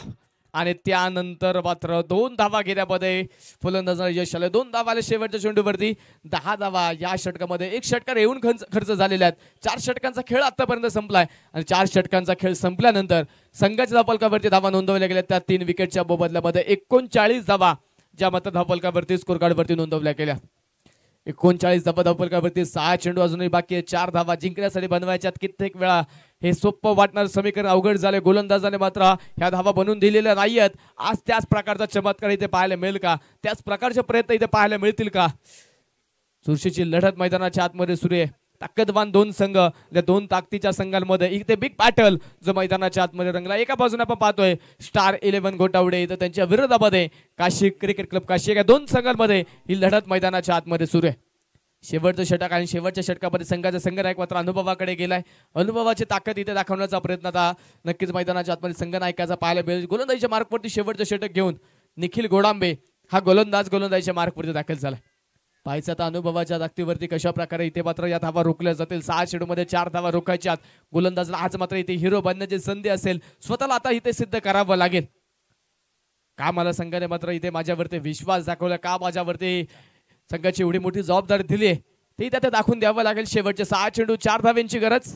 आणि त्यानंतर मात्र 2 धावा घेण्यामध्ये फलंदाजाला यश आलं. 2 धावा आले शेवटच्या चेंडूवरती. 10 धावा या षटकामध्ये. 1 षटकार येऊन खर्च झालेले आहेत. 4 षटकांचा खेळ आतापर्यंत संपलाय आणि 4 षटकांचा खेळ संपल्यानंतर संघाच्या धावफलकावरती धावा नोंदवल्या गेल्या. त्या 3 विकेटच्या मोबदल्यामध्ये 39 धावा ज्या मात्र धावफलकावरती स्कोर कार्डवरती नोंदवल्या गेल्या. 39 धावा धावफलकावरती. 6 चेंडू अजूनही बाकी आहे. 4 धावा जिंकण्यासाठी बनवायच्यात. कित्येक वेळा हे सोपं वाटणार समीकरण अवघड झाले. गोलंदाजाने मात्र ह्या धावा बनवून दिलेल्या नाहीयेत. आज त्याच प्रकारचा चमत्कार इथे पाहायला मिळेल का? त्याच प्रकारचे प्रयत्न इथे पाहायला मिळतील का? चुरशीची लढत मैदानाच्या आतमध्ये सुरू आहे. ताकदवान 2 संघ, या 2 ताकदीच्या संघांमध्ये इथे बिग बॅटल जो मैदानाच्या आतमध्ये रंगला. एका बाजूने आपण पाहतोय स्टार 11 गोटावडे, तर त्यांच्या विरोधामध्ये काशी क्रिकेट क्लब काशी. या 2 संघांमध्ये ही लढत मैदानाच्या आतमध्ये सुरू आहे. शेवटचं षटक आणि शेवटच्या षटकामध्ये संघाचा संघनायक मात्र अनुभवाकडे गेलाय. अनुभवाची ताकद इथे दाखवण्याचा प्रयत्न आता नक्कीच मैदानाच्या आतमध्ये संघनायकाचा पाहायला मिळेल. गोलंदाजीच्या मार्कवरती शेवटचं षटक घेऊन निखिल गोडांबे हा गोलंदाजीच्या मार्कवरती दाखल झाला. पाहायचं आता अनुभवाच्या ताकदीवरती कशा प्रकारे इथे मात्र या धावा रोखल्या जातील. 6 चेंडूमध्ये 4 धावा रोखायच्यात. गोलंदाजला आज मात्र इथे हिरो बनण्याची संधी असेल. स्वतःला आता इथे सिद्ध करावं लागेल. का मला संघाने मात्र इथे माझ्यावरती विश्वास दाखवला, का माझ्यावरती संघाची एवढी मोठी जबाबदारी दिली आहे, ते त्यात दाखवून द्यावं लागेल. शेवटचे 6 चेंडू 4 धाव्यांची गरज.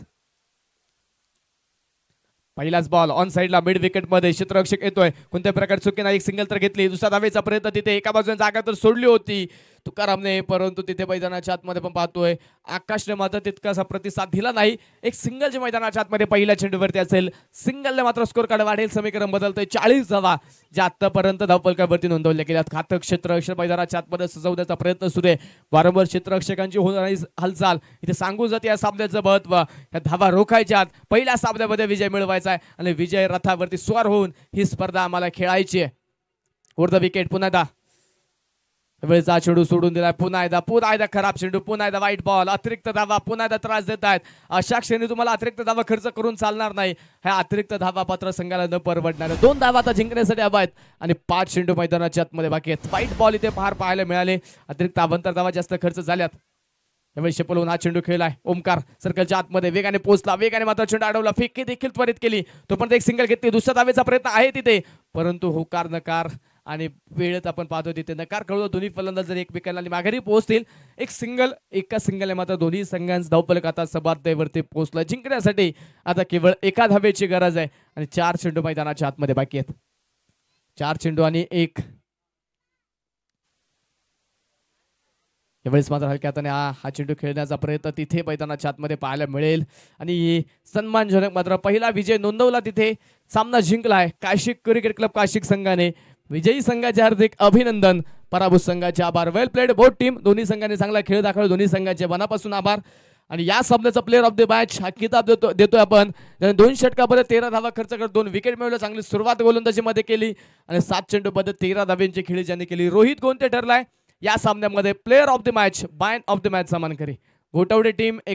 पहिलाच बॉल ऑन साइडला मिड विकेट मध्ये. क्षेत्ररक्षक येतोय, कोणत्या प्रकारे चुकी नाही. एक सिंगल तर घेतली. दुसरा धावेचा प्रयत्न तिथे एका बाजूने जागा तर सोडली होती तुकारामने, परंतु तिथे मैदानाच्या आतमध्ये पण पाहतोय आकाशने मात्र तितकासा प्रतिसाद दिला नाही. एक सिंगल जे मैदानाच्या आतमध्ये पहिल्या चेंडूवरती असेल, सिंगलने मात्र स्कोर कार्ड वाढेल. समीकरण बदलतंय. 40 धावा ज्या आतापर्यंत धावफलकावरती नोंदवल्या गेल्यात. घातक क्षेत्ररक्षक मैदानाच्या आतमध्ये सजवण्याचा प्रयत्न सुरू आहे. वारंवार क्षेत्ररक्षकांची होणारी हालचाल इथे सांगून जाते या सामन्याचं महत्व. या धावा रोखायच्यात. पहिल्या सामन्यामध्ये विजय मिळवायचा आहे आणि विजय रथावरती स्वार होऊन ही स्पर्धा आम्हाला खेळायची आहे. वर द विकेट पुन्हा एकदा वेळचा चेंडू सोडून दिलाय. पुन्हा एकदा खराब चेंडू. पुन्हा एकदा वाईट बॉल. अतिरिक्त धावा पुन्हा एकदा त्रास देत आहेत. अशा क्षणी तुम्हाला अतिरिक्त धावा खर्च करून चालणार नाही. ह्या अतिरिक्त धावा पात्र संघाला न परवडणार. 2 धावा आता जिंकण्यासाठी हवा आहेत आणि 5 चेंडू मैदानाच्या आतमध्ये बाकी आहेत. वाईट बॉल इथे फार पाहायला मिळाले. अतिरिक्त अवांतर धावा जास्त खर्च झाल्यात. त्यामुळे शेपलवून हा चेंडू खेळलाय. ओमकार सर्कलच्या आतमध्ये वेगाने पोहोचला. वेगाने मात्र चेंडू अडवला. फेकी देखील त्वरित केली. तोपर्यंत एक सिंगल घेतली. दुसऱ्या धावेचा प्रयत्न आहे तिथे, परंतु होकार नकार आणि वेळेत आपण पाहतो तिथे नकार कळतो. दोन्ही फलंदाज जर एकमेकांना माघारी पोहोचतील. एका सिंगलने मात्र दोन्ही संघांचा धावफलक आता सबाद्यवरती पोहोचला. जिंकण्यासाठी आता केवळ एका धावेची गरज आहे आणि 4 चेंडू मैदानाच्या आतमध्ये बाकी आहेत. 4 चेंडू आणि 1. यावेळेस मात्र हलक्या हाताने हा चेंडू खेळण्याचा प्रयत्न तिथे मैदानाच्या आतमध्ये पाहायला मिळेल आणि सन्मानजनक मात्र पहिला विजय नोंदवला. तिथे सामना जिंकलाय काशी क्रिकेट क्लब काशिक संघाने. विजयी संघाचे हार्दिक अभिनंदन. पराभूत संघाचे आभार. वेल प्लेड बोथ टीम. दोन्ही संघांनी चांगला खेळ दाखवला. दोन्ही संघांचे मनापासून आभार. आणि या सामन्याचा प्लेअर ऑफ द मॅच हा किताब देतोय आपण. 2 षटकामध्ये 13 धावा खर्च करत 2 विकेट मिळवल्या. चांगली सुरुवात गोलंदाजीमध्ये केली आणि 7 चेंडूमध्ये 13 धाव्यांची खेळी ज्यांनी केली. रोहित गोंते ठरलाय या सामन्यामध्ये player of the match, man of the match सन्मान करी. गोटावडे टीम